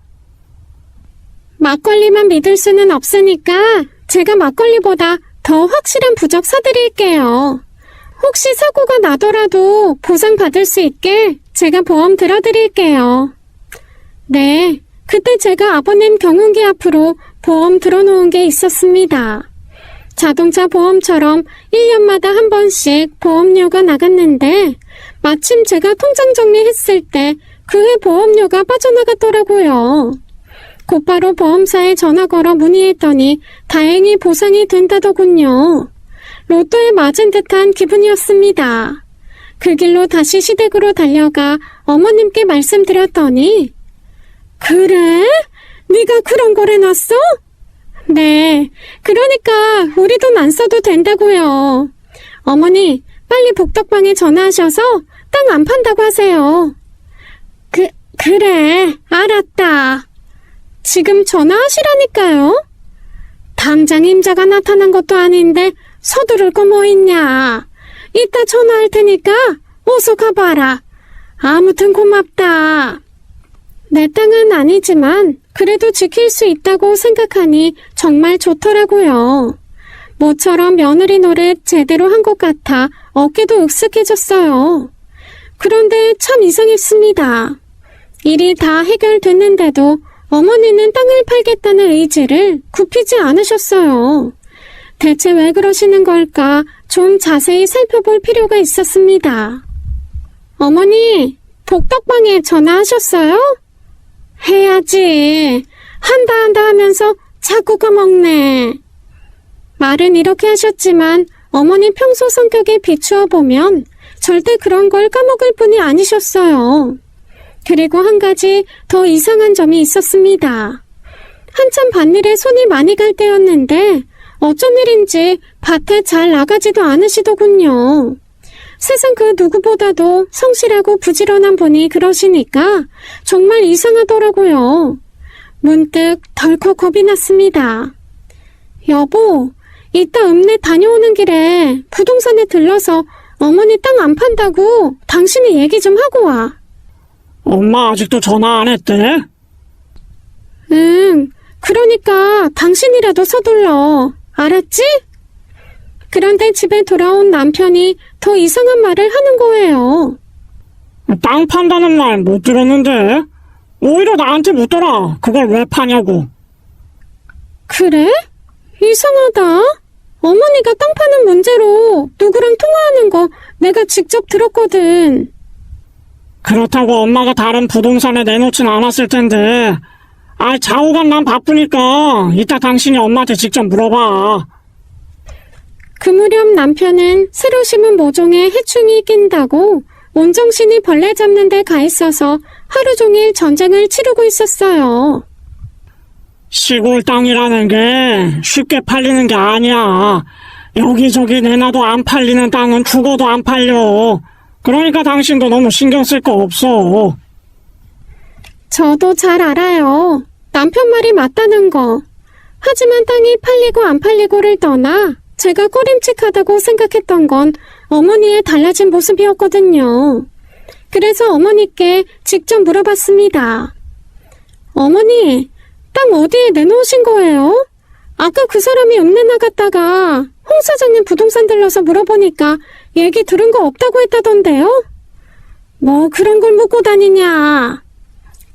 막걸리만 믿을 수는 없으니까 제가 막걸리보다 더 확실한 부적 사드릴게요. 혹시 사고가 나더라도 보상받을 수 있게 제가 보험 들어드릴게요. 네, 그때 제가 아버님 경운기 앞으로 보험 들어놓은 게 있었습니다. 자동차 보험처럼 1년마다 한 번씩 보험료가 나갔는데 마침 제가 통장 정리했을 때 그해 보험료가 빠져나갔더라고요. 곧바로 보험사에 전화 걸어 문의했더니 다행히 보상이 된다더군요. 로또에 맞은 듯한 기분이었습니다. 그 길로 다시 시댁으로 달려가 어머님께 말씀드렸더니 그래? 네가 그런 걸 해놨어? 네, 그러니까 우리 돈 안 써도 된다고요. 어머니, 빨리 복덕방에 전화하셔서 땅 안 판다고 하세요. 그래, 알았다. 지금 전화하시라니까요. 당장 임자가 나타난 것도 아닌데 서두를 거 뭐 있냐. 이따 전화할 테니까 어서 가봐라. 아무튼 고맙다. 내 땅은 아니지만 그래도 지킬 수 있다고 생각하니 정말 좋더라고요. 모처럼 며느리 노릇 제대로 한 것 같아 어깨도 익숙해졌어요. 그런데 참 이상했습니다. 일이 다 해결됐는데도 어머니는 땅을 팔겠다는 의지를 굽히지 않으셨어요. 대체 왜 그러시는 걸까 좀 자세히 살펴볼 필요가 있었습니다. 어머니, 복덕방에 전화하셨어요? 해야지. 한다 하면서 자꾸 까먹네. 말은 이렇게 하셨지만 어머니 평소 성격에 비추어 보면 절대 그런 걸 까먹을 분이 아니셨어요. 그리고 한 가지 더 이상한 점이 있었습니다. 한참 밭일에 손이 많이 갈 때였는데 어쩐 일인지 밭에 잘 나가지도 않으시더군요. 세상 그 누구보다도 성실하고 부지런한 분이 그러시니까 정말 이상하더라고요. 문득 덜컥 겁이 났습니다. 여보, 이따 읍내 다녀오는 길에 부동산에 들러서 어머니 땅 안 판다고 당신이 얘기 좀 하고 와. 엄마 아직도 전화 안 했대? 응, 그러니까 당신이라도 서둘러. 알았지? 그런데 집에 돌아온 남편이 더 이상한 말을 하는 거예요. 땅 판다는 말 못 들었는데? 오히려 나한테 묻더라. 그걸 왜 파냐고. 그래? 이상하다. 어머니가 땅 파는 문제로 누구랑 통화하는 거 내가 직접 들었거든. 그렇다고 엄마가 다른 부동산에 내놓진 않았을 텐데. 좌우간 난 바쁘니까 이따 당신이 엄마한테 직접 물어봐. 그 무렵 남편은 새로 심은 모종에 해충이 낀다고 온정신이 벌레 잡는 데 가 있어서 하루 종일 전쟁을 치르고 있었어요. 시골 땅이라는 게 쉽게 팔리는 게 아니야. 여기저기 내놔도 안 팔리는 땅은 죽어도 안 팔려. 그러니까 당신도 너무 신경 쓸 거 없어. 저도 잘 알아요. 남편 말이 맞다는 거. 하지만 땅이 팔리고 안 팔리고를 떠나 제가 꺼림칙하다고 생각했던 건 어머니의 달라진 모습이었거든요. 그래서 어머니께 직접 물어봤습니다. 어머니, 땅 어디에 내놓으신 거예요? 아까 그 사람이 읍내 나갔다가 홍 사장님 부동산 들러서 물어보니까 얘기 들은 거 없다고 했다던데요? 뭐 그런 걸 묻고 다니냐.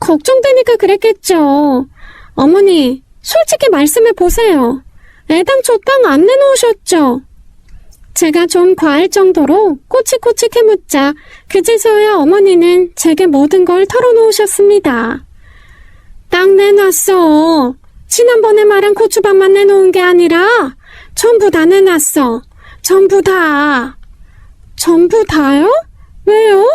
걱정되니까 그랬겠죠. 어머니, 솔직히 말씀해 보세요. 애당초 땅 안 내놓으셨죠? 제가 좀 과할 정도로 꼬치꼬치 캐묻자 그제서야 어머니는 제게 모든 걸 털어놓으셨습니다. 땅 내놨어. 지난번에 말한 고추밭만 내놓은 게 아니라 전부 다 내놨어. 전부 다. 전부 다요? 왜요?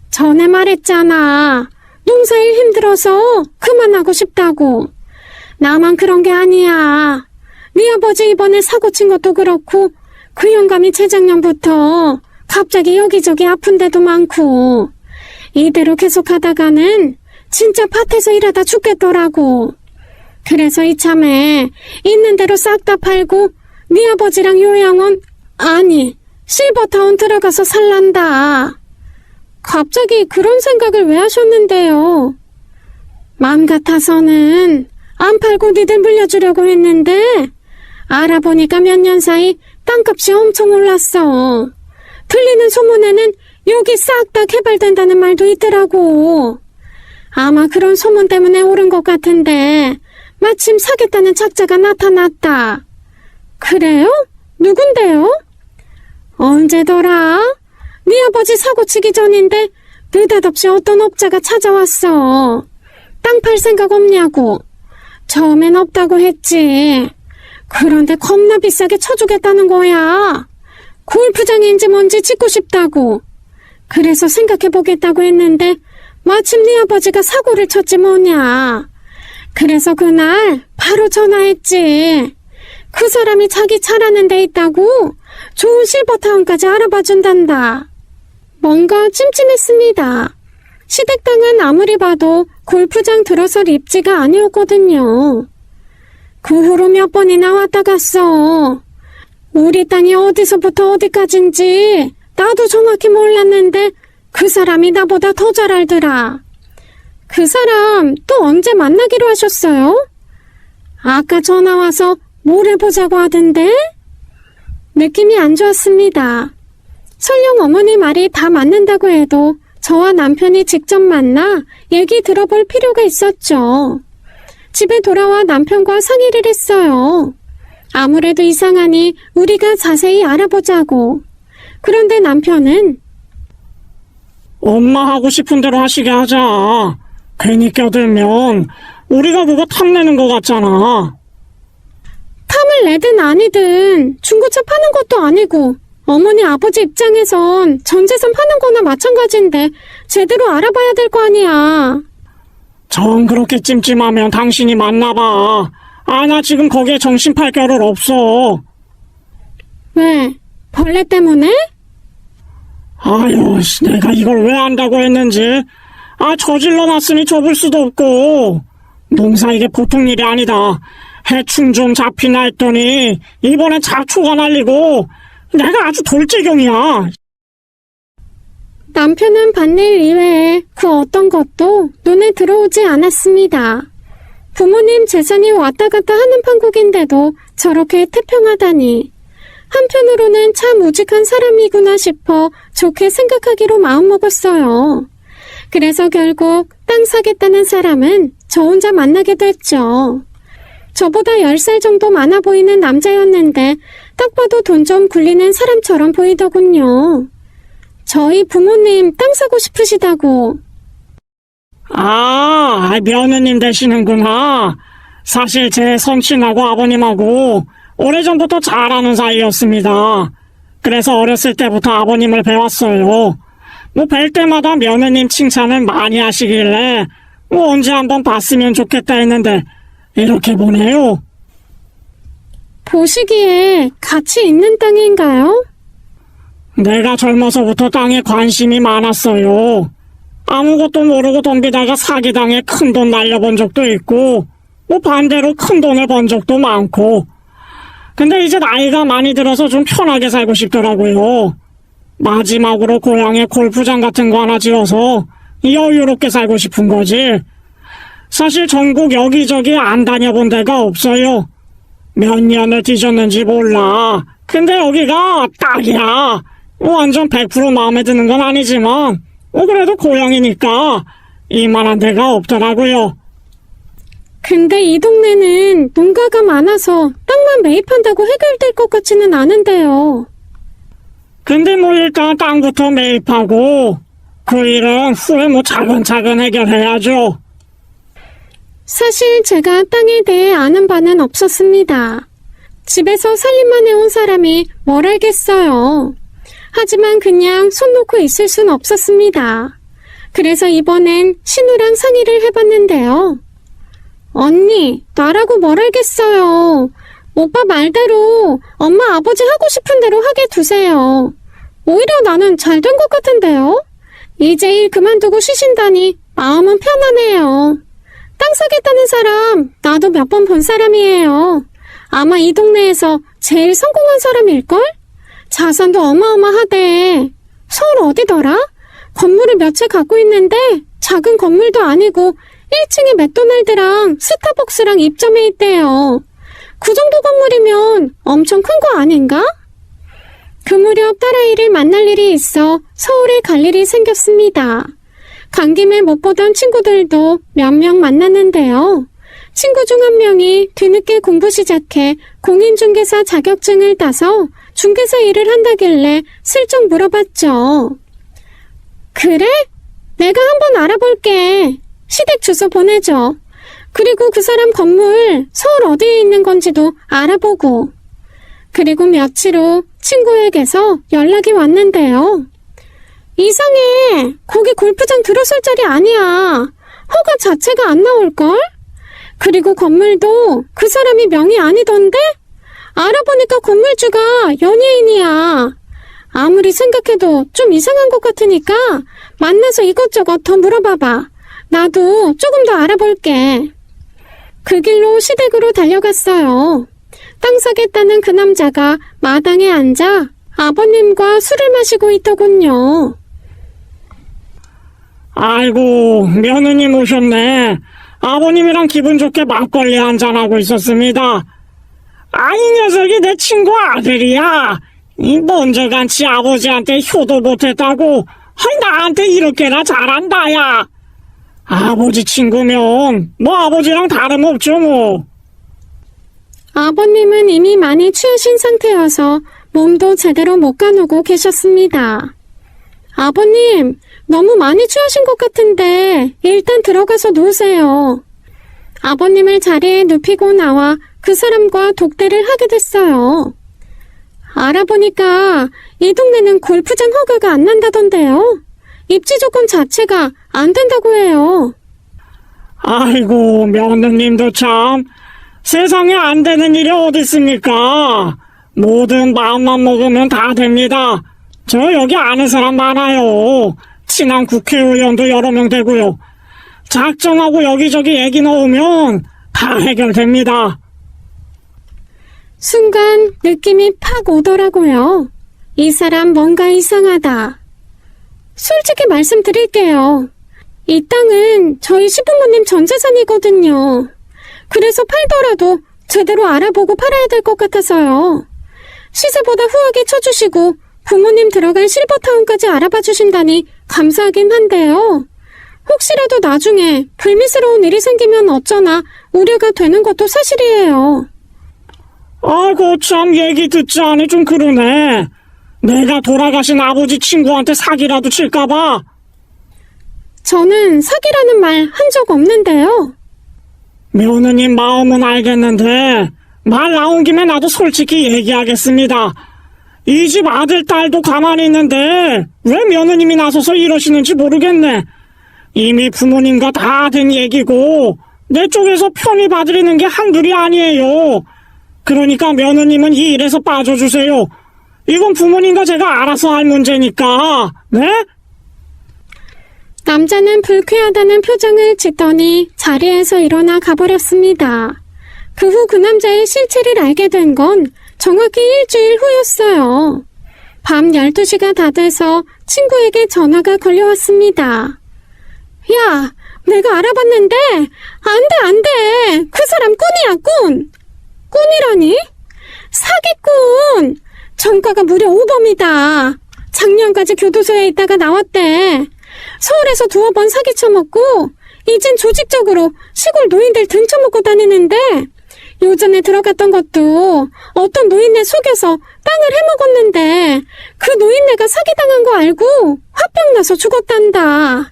전에 말했잖아. 농사일 힘들어서 그만하고 싶다고. 나만 그런 게 아니야. 네 아버지 이번에 사고 친 것도 그렇고 그 영감이 재작년부터 갑자기 여기저기 아픈 데도 많고 이대로 계속하다가는 진짜 밭에서 일하다 죽겠더라고. 그래서 이참에 있는 대로 싹 다 팔고 네 아버지랑 요양원 아니 실버타운 들어가서 살란다. 갑자기 그런 생각을 왜 하셨는데요? 마음 같아서는 안 팔고 니들 물려주려고 했는데 알아보니까 몇 년 사이 땅값이 엄청 올랐어. 들리는 소문에는 여기 싹 다 개발된다는 말도 있더라고. 아마 그런 소문 때문에 오른 것 같은데 마침 사겠다는 작자가 나타났다. 그래요? 누군데요? 언제더라? 네 아버지 사고 치기 전인데 느닷없이 어떤 업자가 찾아왔어. 땅 팔 생각 없냐고. 처음엔 없다고 했지. 그런데 겁나 비싸게 쳐주겠다는 거야. 골프장인지 뭔지 짓고 싶다고. 그래서 생각해보겠다고 했는데 마침 네 아버지가 사고를 쳤지 뭐냐. 그래서 그날 바로 전화했지. 그 사람이 자기 잘하는 데 있다고 좋은 실버타운까지 알아봐준단다. 뭔가 찜찜했습니다. 시댁 땅은 아무리 봐도 골프장 들어설 입지가 아니었거든요. 그 후로 몇 번이나 왔다 갔어. 우리 땅이 어디서부터 어디까지인지 나도 정확히 몰랐는데 그 사람이 나보다 더 잘 알더라. 그 사람 또 언제 만나기로 하셨어요? 아까 전화 와서 뭘 해보자고 하던데? 느낌이 안 좋았습니다. 설령 어머니 말이 다 맞는다고 해도 저와 남편이 직접 만나 얘기 들어볼 필요가 있었죠. 집에 돌아와 남편과 상의를 했어요. 아무래도 이상하니 우리가 자세히 알아보자고. 그런데 남편은 엄마 하고 싶은 대로 하시게 하자. 괜히 껴들면 우리가 그거 탐내는 거 같잖아. 탐을 내든 아니든 중고차 파는 것도 아니고 어머니 아버지 입장에선 전재산 파는 거나 마찬가지인데 제대로 알아봐야 될 거 아니야. 정 그렇게 찜찜하면 당신이 만나봐. 나 지금 거기에 정신 팔 겨를 없어. 왜? 벌레 때문에? 아유, 내가 이걸 왜 안다고 했는지. 저질러 놨으니 접을 수도 없고. 농사 이게 보통 일이 아니다. 해충 좀 잡히나 했더니 이번엔 잡초가 날리고 내가 아주 돌재경이야. 남편은 밭일 이외에 그 어떤 것도 눈에 들어오지 않았습니다. 부모님 재산이 왔다 갔다 하는 판국인데도 저렇게 태평하다니. 한편으로는 참 우직한 사람이구나 싶어 좋게 생각하기로 마음먹었어요. 그래서 결국 땅 사겠다는 사람은 저 혼자 만나게 됐죠. 저보다 10살 정도 많아 보이는 남자였는데 딱 봐도 돈 좀 굴리는 사람처럼 보이더군요. 저희 부모님 땅 사고 싶으시다고. 아, 며느님 되시는구나. 사실 제 성친하고 아버님하고 오래전부터 잘 아는 사이였습니다. 그래서 어렸을 때부터 아버님을 배웠어요. 뭐 뵐 때마다 며느님 칭찬을 많이 하시길래 뭐 언제 한번 봤으면 좋겠다 했는데 이렇게 보네요. 보시기에 가치 있는 땅인가요? 내가 젊어서부터 땅에 관심이 많았어요. 아무것도 모르고 덤비다가 사기당해 큰돈 날려본 적도 있고 뭐 반대로 큰돈을 번 적도 많고. 근데 이제 나이가 많이 들어서 좀 편하게 살고 싶더라고요. 마지막으로 고향에 골프장 같은 거 하나 지어서 여유롭게 살고 싶은 거지. 사실 전국 여기저기 안 다녀본 데가 없어요. 몇 년을 뒤졌는지 몰라. 근데 여기가 딱이야. 완전 100% 마음에 드는 건 아니지만 그래도 고향이니까 이만한 데가 없더라고요. 근데 이 동네는 농가가 많아서 땅만 매입한다고 해결될 것 같지는 않은데요. 근데 뭐 일단 땅부터 매입하고 그 일은 후에 뭐 차근차근 해결해야죠. 사실 제가 땅에 대해 아는 바는 없었습니다. 집에서 살림만 해온 사람이 뭘 알겠어요. 하지만 그냥 손 놓고 있을 순 없었습니다. 그래서 이번엔 신우랑 상의를 해봤는데요. 언니, 나라고 뭘 알겠어요. 오빠 말대로 엄마 아버지 하고 싶은 대로 하게 두세요. 오히려 나는 잘 된 것 같은데요. 이제 일 그만두고 쉬신다니 마음은 편하네요. 땅 사겠다는 사람 나도 몇 번 본 사람이에요. 아마 이 동네에서 제일 성공한 사람일걸? 자산도 어마어마하대. 서울 어디더라? 건물을 몇 채 갖고 있는데 작은 건물도 아니고 1층에 맥도날드랑 스타벅스랑 입점해 있대요. 그 정도 건물이면 엄청 큰 거 아닌가? 그 무렵 딸아이를 만날 일이 있어 서울에 갈 일이 생겼습니다. 간 김에 못 보던 친구들도 몇 명 만났는데요. 친구 중 한 명이 뒤늦게 공부 시작해 공인중개사 자격증을 따서 중개사 일을 한다길래 슬쩍 물어봤죠. 그래? 내가 한번 알아볼게. 시댁 주소 보내줘. 그리고 그 사람 건물 서울 어디에 있는 건지도 알아보고. 그리고 며칠 후 친구에게서 연락이 왔는데요. 이상해. 거기 골프장 들어설 자리 아니야. 허가 자체가 안 나올걸? 그리고 건물도 그 사람이 명의 아니던데? 알아보니까 건물주가 연예인이야. 아무리 생각해도 좀 이상한 것 같으니까 만나서 이것저것 더 물어봐봐. 나도 조금 더 알아볼게. 그 길로 시댁으로 달려갔어요. 땅 사겠다는 그 남자가 마당에 앉아 아버님과 술을 마시고 있더군요. 아이고, 며느님 오셨네. 아버님이랑 기분 좋게 막걸리 한잔하고 있었습니다. 이 녀석이 내 친구 아들이야. 이 먼저간치 아버지한테 효도 못했다고 나한테 이렇게나 잘한다, 야. 아버지 친구면 뭐 아버지랑 다름없죠, 뭐. 아버님은 이미 많이 취하신 상태여서 몸도 제대로 못 가누고 계셨습니다. 아버님, 너무 많이 취하신 것 같은데 일단 들어가서 누우세요. 아버님을 자리에 눕히고 나와 그 사람과 독대를 하게 됐어요. 알아보니까 이 동네는 골프장 허가가 안 난다던데요. 입지 조건 자체가 안 된다고 해요. 아이고, 며느님도 참 세상에 안 되는 일이 어디 있습니까? 뭐든 마음만 먹으면 다 됩니다. 저 여기 아는 사람 많아요. 친한 국회의원도 여러 명 되고요. 작정하고 여기저기 얘기 넣으면 다 해결됩니다. 순간 느낌이 팍 오더라고요. 이 사람 뭔가 이상하다. 솔직히 말씀드릴게요. 이 땅은 저희 시부모님 전 재산이거든요. 그래서 팔더라도 제대로 알아보고 팔아야 될 것 같아서요. 시세보다 후하게 쳐주시고 부모님 들어갈 실버타운까지 알아봐 주신다니 감사하긴 한데요. 혹시라도 나중에 불미스러운 일이 생기면 어쩌나 우려가 되는 것도 사실이에요. 아이고, 참 얘기 듣지 않니 좀 그러네. 내가 돌아가신 아버지 친구한테 사기라도 칠까봐. 저는 사기라는 말 한 적 없는데요. 며느님 마음은 알겠는데 말 나온 김에 나도 솔직히 얘기하겠습니다. 이 집 아들, 딸도 가만히 있는데 왜 며느님이 나서서 이러시는지 모르겠네. 이미 부모님과 다 된 얘기고 내 쪽에서 편히 봐드리는 게 한둘이 아니에요. 그러니까 며느님은 이 일에서 빠져주세요. 이건 부모님과 제가 알아서 할 문제니까. 네? 남자는 불쾌하다는 표정을 짓더니 자리에서 일어나 가버렸습니다. 그 후 그 남자의 실체를 알게 된 건 정확히 일주일 후였어요. 밤 12시가 다 돼서 친구에게 전화가 걸려왔습니다. 야, 내가 알아봤는데 안 돼. 그 사람 꾼이야, 꾼. 꾼이라니? 사기꾼. 정가가 무려 5범이다. 작년까지 교도소에 있다가 나왔대. 서울에서 2번 사기 쳐먹고 이젠 조직적으로 시골 노인들 등쳐먹고 다니는데 요전에 들어갔던 것도 어떤 노인네 속여서 땅을 해먹었는데 그 노인네가 사기당한 거 알고 화병 나서 죽었단다.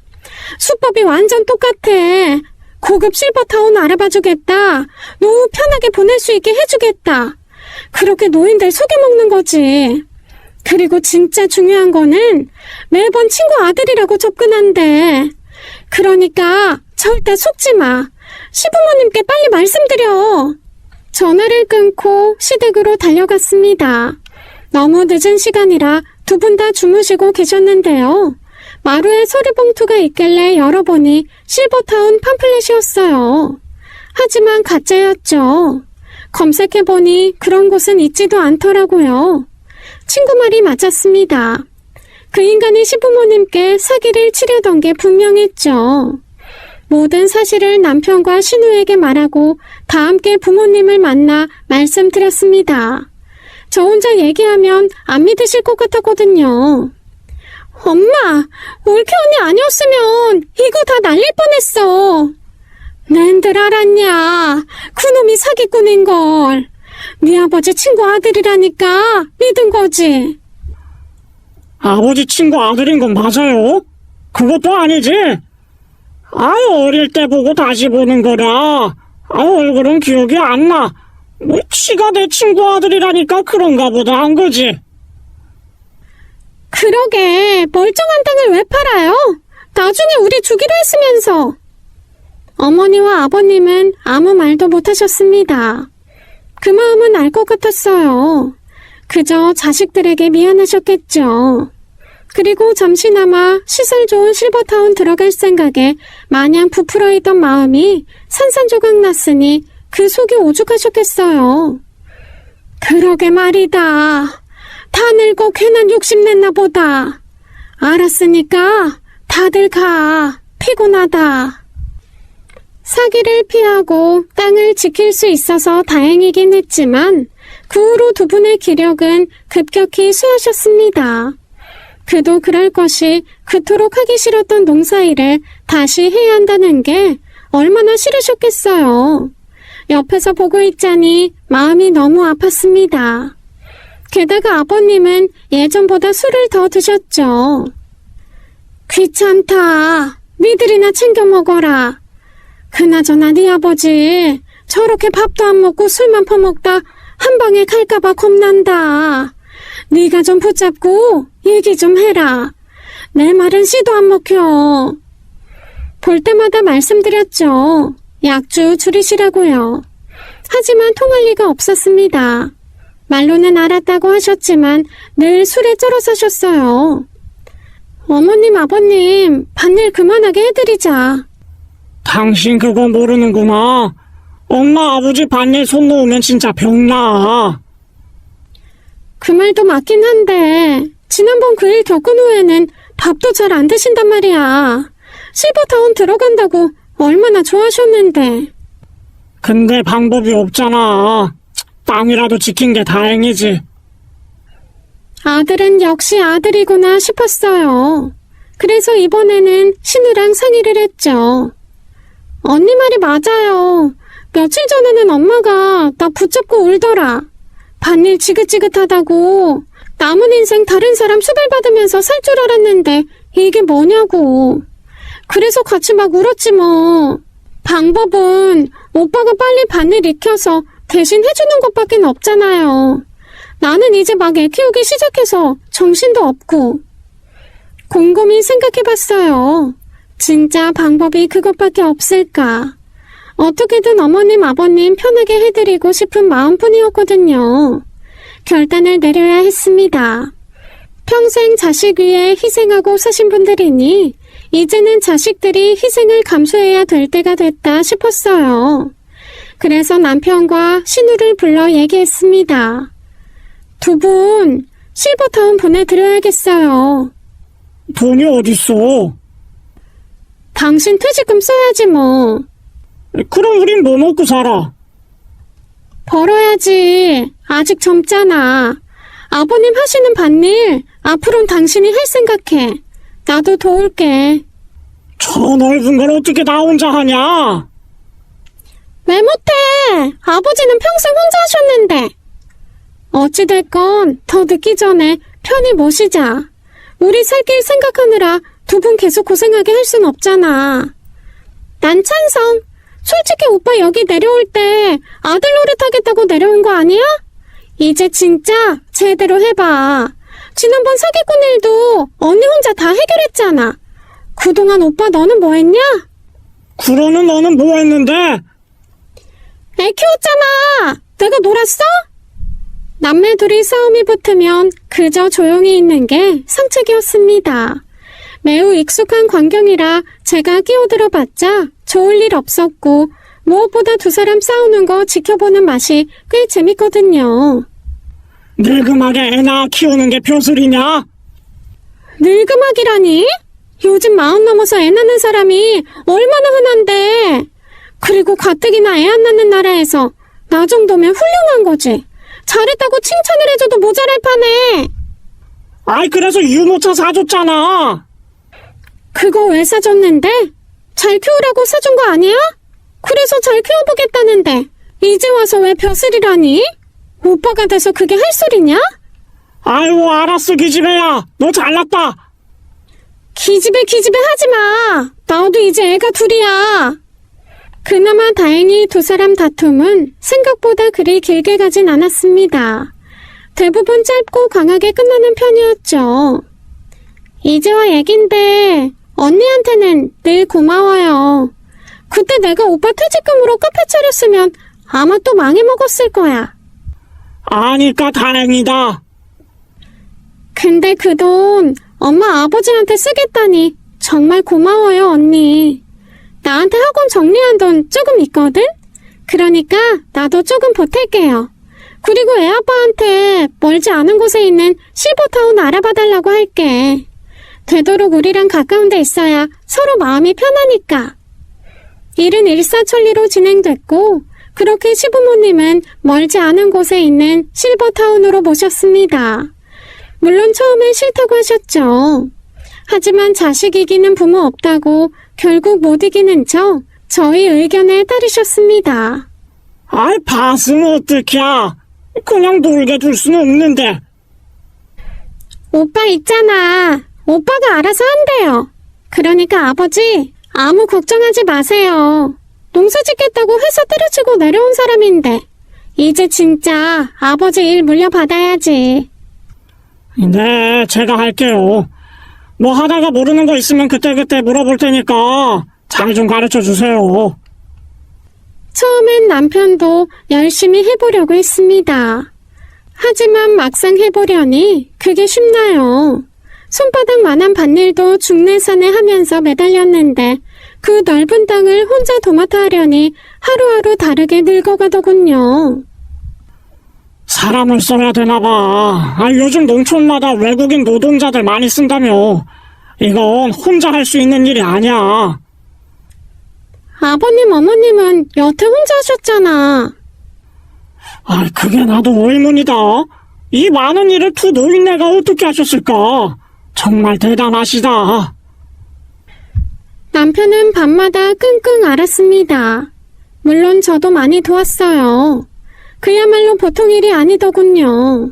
수법이 완전 똑같아. 고급 실버타운 알아봐주겠다. 노후 편하게 보낼 수 있게 해주겠다. 그렇게 노인들 속여먹는 거지. 그리고 진짜 중요한 거는 매번 친구 아들이라고 접근한대. 그러니까 절대 속지 마. 시부모님께 빨리 말씀드려. 전화를 끊고 시댁으로 달려갔습니다. 너무 늦은 시간이라 두 분 다 주무시고 계셨는데요. 마루에 서류봉투가 있길래 열어보니 실버타운 팜플렛이었어요. 하지만 가짜였죠. 검색해보니 그런 곳은 있지도 않더라고요. 친구 말이 맞았습니다. 그 인간이 시부모님께 사기를 치려던 게 분명했죠. 모든 사실을 남편과 신우에게 말하고 다 함께 부모님을 만나 말씀드렸습니다. 저 혼자 얘기하면 안 믿으실 것 같았거든요. 엄마, 올케 언니 아니었으면 이거 다 날릴 뻔했어. 낸들 알았냐? 그놈이 사기꾼인걸. 네 아버지 친구 아들이라니까 믿은 거지. 아버지 친구 아들인 건 맞아요? 그것도 아니지? 아유, 어릴 때 보고 다시 보는 거라. 아유, 얼굴은 기억이 안 나. 뭐, 지가 내 친구 아들이라니까 그런가 보다 한 거지. 그러게, 멀쩡한 땅을 왜 팔아요? 나중에 우리 주기로 했으면서. 어머니와 아버님은 아무 말도 못하셨습니다. 그 마음은 알 것 같았어요. 그저 자식들에게 미안하셨겠죠. 그리고 잠시나마 시설 좋은 실버타운 들어갈 생각에 마냥 부풀어 있던 마음이 산산조각 났으니 그 속이 오죽하셨겠어요. 그러게 말이다. 다 늙고 괜한 욕심냈나 보다. 알았으니까 다들 가. 피곤하다. 사기를 피하고 땅을 지킬 수 있어서 다행이긴 했지만 그 후로 두 분의 기력은 급격히 쇠하셨습니다. 그도 그럴 것이 그토록 하기 싫었던 농사일을 다시 해야 한다는 게 얼마나 싫으셨겠어요. 옆에서 보고 있자니 마음이 너무 아팠습니다. 게다가 아버님은 예전보다 술을 더 드셨죠. 귀찮다. 니들이나 챙겨 먹어라. 그나저나 네 아버지 저렇게 밥도 안 먹고 술만 퍼먹다 한 방에 갈까봐 겁난다. 네가 좀 붙잡고 얘기 좀 해라. 내 말은 씨도 안 먹혀. 볼 때마다 말씀드렸죠. 약주 줄이시라고요. 하지만 통할 리가 없었습니다. 말로는 알았다고 하셨지만 늘 술에 쩔어 사셨어요. 어머님, 아버님, 밭일 그만하게 해드리자. 당신 그거 모르는구나. 엄마 아버지 밭일 손 놓으면 진짜 병나. 그 말도 맞긴 한데 지난번 그 일 겪은 후에는 밥도 잘 안 드신단 말이야. 실버타운 들어간다고 얼마나 좋아하셨는데. 근데 방법이 없잖아. 땅이라도 지킨 게 다행이지. 아들은 역시 아들이구나 싶었어요. 그래서 이번에는 신우랑 상의를 했죠. 언니 말이 맞아요. 며칠 전에는 엄마가 나 붙잡고 울더라. 밭일 지긋지긋하다고 남은 인생 다른 사람 수발받으면서 살 줄 알았는데 이게 뭐냐고. 그래서 같이 막 울었지 뭐. 방법은 오빠가 빨리 바늘 익혀서 대신 해주는 것밖에 없잖아요. 나는 이제 막 애 키우기 시작해서 정신도 없고. 곰곰이 생각해봤어요. 진짜 방법이 그것밖에 없을까. 어떻게든 어머님, 아버님 편하게 해드리고 싶은 마음뿐이었거든요. 결단을 내려야 했습니다. 평생 자식 위해 희생하고 사신 분들이니 이제는 자식들이 희생을 감수해야 될 때가 됐다 싶었어요. 그래서 남편과 신우를 불러 얘기했습니다. 두 분 실버타운 보내드려야겠어요. 돈이 어딨어? 당신 퇴직금 써야지 뭐. 그럼 우린 뭐 먹고 살아? 벌어야지. 아직 젊잖아. 아버님 하시는 밭일 앞으로는 당신이 할 생각해. 나도 도울게. 저 넓은 걸 어떻게 나 혼자 하냐? 왜 못해? 아버지는 평생 혼자 하셨는데. 어찌됐건 더 늦기 전에 편히 모시자. 우리 살 길 생각하느라 두 분 계속 고생하게 할 순 없잖아. 난 찬성. 솔직히 오빠 여기 내려올 때 아들 노릇하겠다고 내려온 거 아니야? 이제 진짜 제대로 해봐. 지난번 사기꾼 일도 언니 혼자 다 해결했잖아. 그동안 오빠 너는 뭐 했냐? 그러는 너는 뭐 했는데? 애 키웠잖아. 내가 놀았어? 남매 둘이 싸움이 붙으면 그저 조용히 있는 게 상책이었습니다. 매우 익숙한 광경이라 제가 끼어들어봤자 좋을 일 없었고 무엇보다 두 사람 싸우는 거 지켜보는 맛이 꽤 재밌거든요. 늙음하게 애나 키우는 게 벼슬이냐? 늙음하기라니? 요즘 40 넘어서 애 낳는 사람이 얼마나 흔한데. 그리고 가뜩이나 애 안 낳는 나라에서 나 정도면 훌륭한 거지. 잘했다고 칭찬을 해줘도 모자랄 판에. 아이 그래서 유모차 사줬잖아. 그거 왜 사줬는데? 잘 키우라고 사준 거 아니야? 그래서 잘 키워보겠다는데 이제 와서 왜 벼슬이라니? 오빠가 돼서 그게 할 소리냐? 아이고 알았어 기집애야. 너 잘났다. 기집애 하지마. 나도 이제 애가 둘이야. 그나마 다행히 두 사람 다툼은 생각보다 그리 길게 가진 않았습니다. 대부분 짧고 강하게 끝나는 편이었죠. 이제와 얘긴데 언니한테는 늘 고마워요. 그때 내가 오빠 퇴직금으로 카페 차렸으면 아마 또 망해먹었을 거야. 아니까 다행이다. 근데 그 돈 엄마 아버지한테 쓰겠다니 정말 고마워요 언니. 나한테 학원 정리한 돈 조금 있거든? 그러니까 나도 조금 보탤게요. 그리고 애아빠한테 멀지 않은 곳에 있는 실버타운 알아봐달라고 할게. 되도록 우리랑 가까운 데 있어야 서로 마음이 편하니까. 일은 일사천리로 진행됐고 그렇게 시부모님은 멀지 않은 곳에 있는 실버타운으로 모셨습니다. 물론 처음엔 싫다고 하셨죠. 하지만 자식 이기는 부모 없다고 결국 못 이기는 저희 의견에 따르셨습니다. 아이 봤으면 어떡해. 그냥 놀게 둘 수는 없는데. 오빠 있잖아. 오빠가 알아서 한대요. 그러니까 아버지 아무 걱정하지 마세요. 농사 짓겠다고 회사 때려치고 내려온 사람인데 이제 진짜 아버지 일 물려받아야지. 네 제가 할게요. 뭐 하다가 모르는 거 있으면 그때그때 물어볼 테니까 잘 좀 가르쳐 주세요. 처음엔 남편도 열심히 해보려고 했습니다. 하지만 막상 해보려니 그게 쉽나요? 손바닥만한 밭일도 중내산에 하면서 매달렸는데 그 넓은 땅을 혼자 도맡아 하려니 하루하루 다르게 늙어가더군요. 사람을 써야 되나봐. 요즘 농촌마다 외국인 노동자들 많이 쓴다며. 이건 혼자 할 수 있는 일이 아니야. 아버님, 어머님은 여태 혼자 하셨잖아. 그게 나도 의문이다. 이 많은 일을 두 노인네가 어떻게 하셨을까? 정말 대단하시다. 남편은 밤마다 끙끙 앓았습니다. 물론 저도 많이 도왔어요. 그야말로 보통 일이 아니더군요.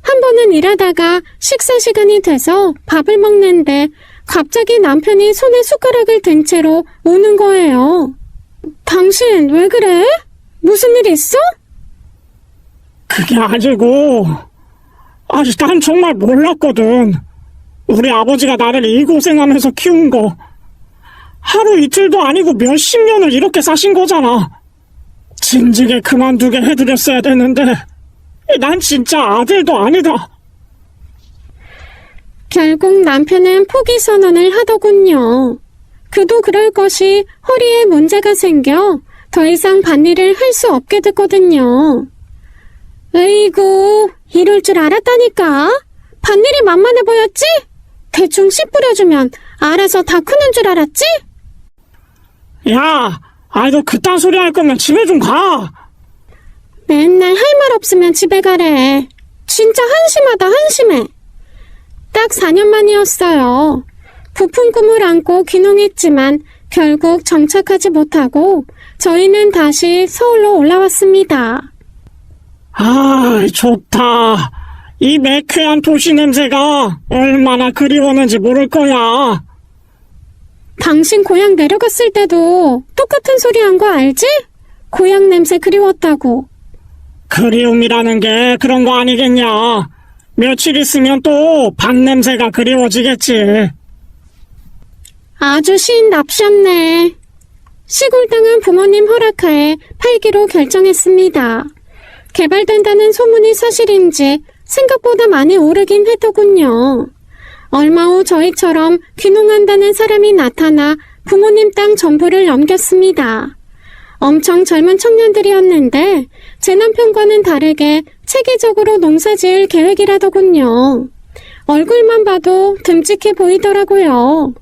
한 번은 일하다가 식사 시간이 돼서 밥을 먹는데 갑자기 남편이 손에 숟가락을 든 채로 오는 거예요. 당신 왜 그래? 무슨 일 있어? 그게 아니고, 난 정말 몰랐거든. 우리 아버지가 나를 이 고생하면서 키운 거. 하루 이틀도 아니고 몇십 년을 이렇게 사신 거잖아. 진즉에 그만두게 해드렸어야 되는데, 난 진짜 아들도 아니다. 결국 남편은 포기 선언을 하더군요. 그도 그럴 것이 허리에 문제가 생겨 더 이상 밭일을 할 수 없게 됐거든요. 에이구, 이럴 줄 알았다니까. 밭일이 만만해 보였지? 대충 씨 뿌려주면 알아서 다 크는 줄 알았지? 야, 너 그딴 소리 할 거면 집에 좀 가. 맨날 할 말 없으면 집에 가래. 진짜 한심하다, 한심해. 딱 4년 만이었어요. 부푼 꿈을 안고 귀농했지만 결국 정착하지 못하고 저희는 다시 서울로 올라왔습니다. 좋다. 이 매캐한 도시 냄새가 얼마나 그리웠는지 모를 거야. 당신 고향 내려갔을 때도 똑같은 소리 한 거 알지? 고향 냄새 그리웠다고. 그리움이라는 게 그런 거 아니겠냐. 며칠 있으면 또 밭 냄새가 그리워지겠지. 아주 신 납셨네. 시골 땅은 부모님 허락하에 팔기로 결정했습니다. 개발된다는 소문이 사실인지 생각보다 많이 오르긴 했더군요. 얼마 후 저희처럼 귀농한다는 사람이 나타나 부모님 땅 전부를 넘겼습니다. 엄청 젊은 청년들이었는데 제 남편과는 다르게 체계적으로 농사지을 계획이라더군요. 얼굴만 봐도 듬직해 보이더라고요.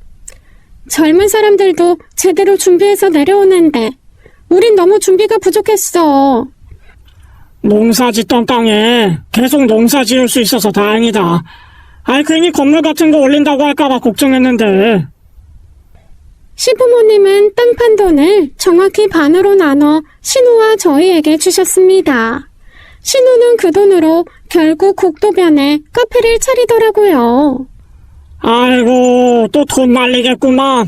젊은 사람들도 제대로 준비해서 내려오는데 우린 너무 준비가 부족했어. 농사 짓던 땅에 계속 농사 지을 수 있어서 다행이다. 괜히 건물 같은 거 올린다고 할까봐 걱정했는데. 시부모님은 땅 판 돈을 정확히 반으로 나눠 신우와 저희에게 주셨습니다. 신우는 그 돈으로 결국 국도변에 카페를 차리더라고요. 아이고, 또 돈 날리겠구만.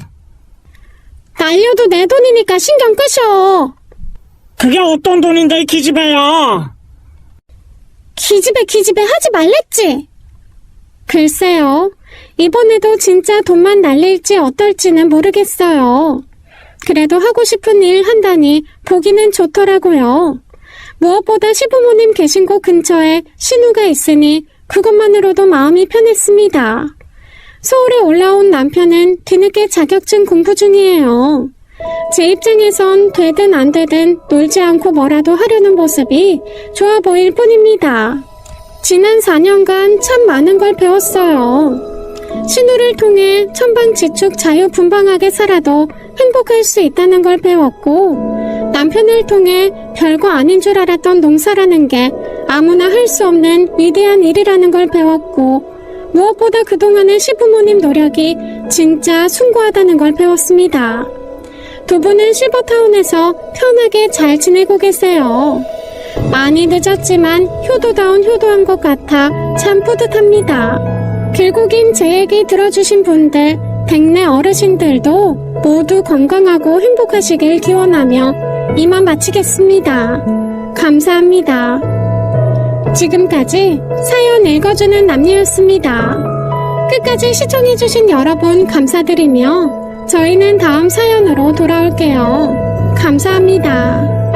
날려도 내 돈이니까 신경 끄셔. 그게 어떤 돈인데, 이 기집애야. 기집애 하지 말랬지. 글쎄요. 이번에도 진짜 돈만 날릴지 어떨지는 모르겠어요. 그래도 하고 싶은 일 한다니 보기는 좋더라고요. 무엇보다 시부모님 계신 곳 근처에 신우가 있으니 그것만으로도 마음이 편했습니다. 서울에 올라온 남편은 뒤늦게 자격증 공부 중이에요. 제 입장에선 되든 안 되든 놀지 않고 뭐라도 하려는 모습이 좋아 보일 뿐입니다. 지난 4년간 참 많은 걸 배웠어요. 신우를 통해 천방지축 자유분방하게 살아도 행복할 수 있다는 걸 배웠고, 남편을 통해 별거 아닌 줄 알았던 농사라는 게 아무나 할 수 없는 위대한 일이라는 걸 배웠고, 무엇보다 그동안의 시부모님 노력이 진짜 숭고하다는 걸 배웠습니다. 두 분은 실버타운에서 편하게 잘 지내고 계세요. 많이 늦었지만 효도다운 효도한 것 같아 참 뿌듯합니다. 길고 긴 제 얘기 들어주신 분들, 댁내 어르신들도 모두 건강하고 행복하시길 기원하며 이만 마치겠습니다. 감사합니다. 지금까지 사연 읽어주는 남녀였습니다. 끝까지 시청해주신 여러분 감사드리며 저희는 다음 사연으로 돌아올게요. 감사합니다.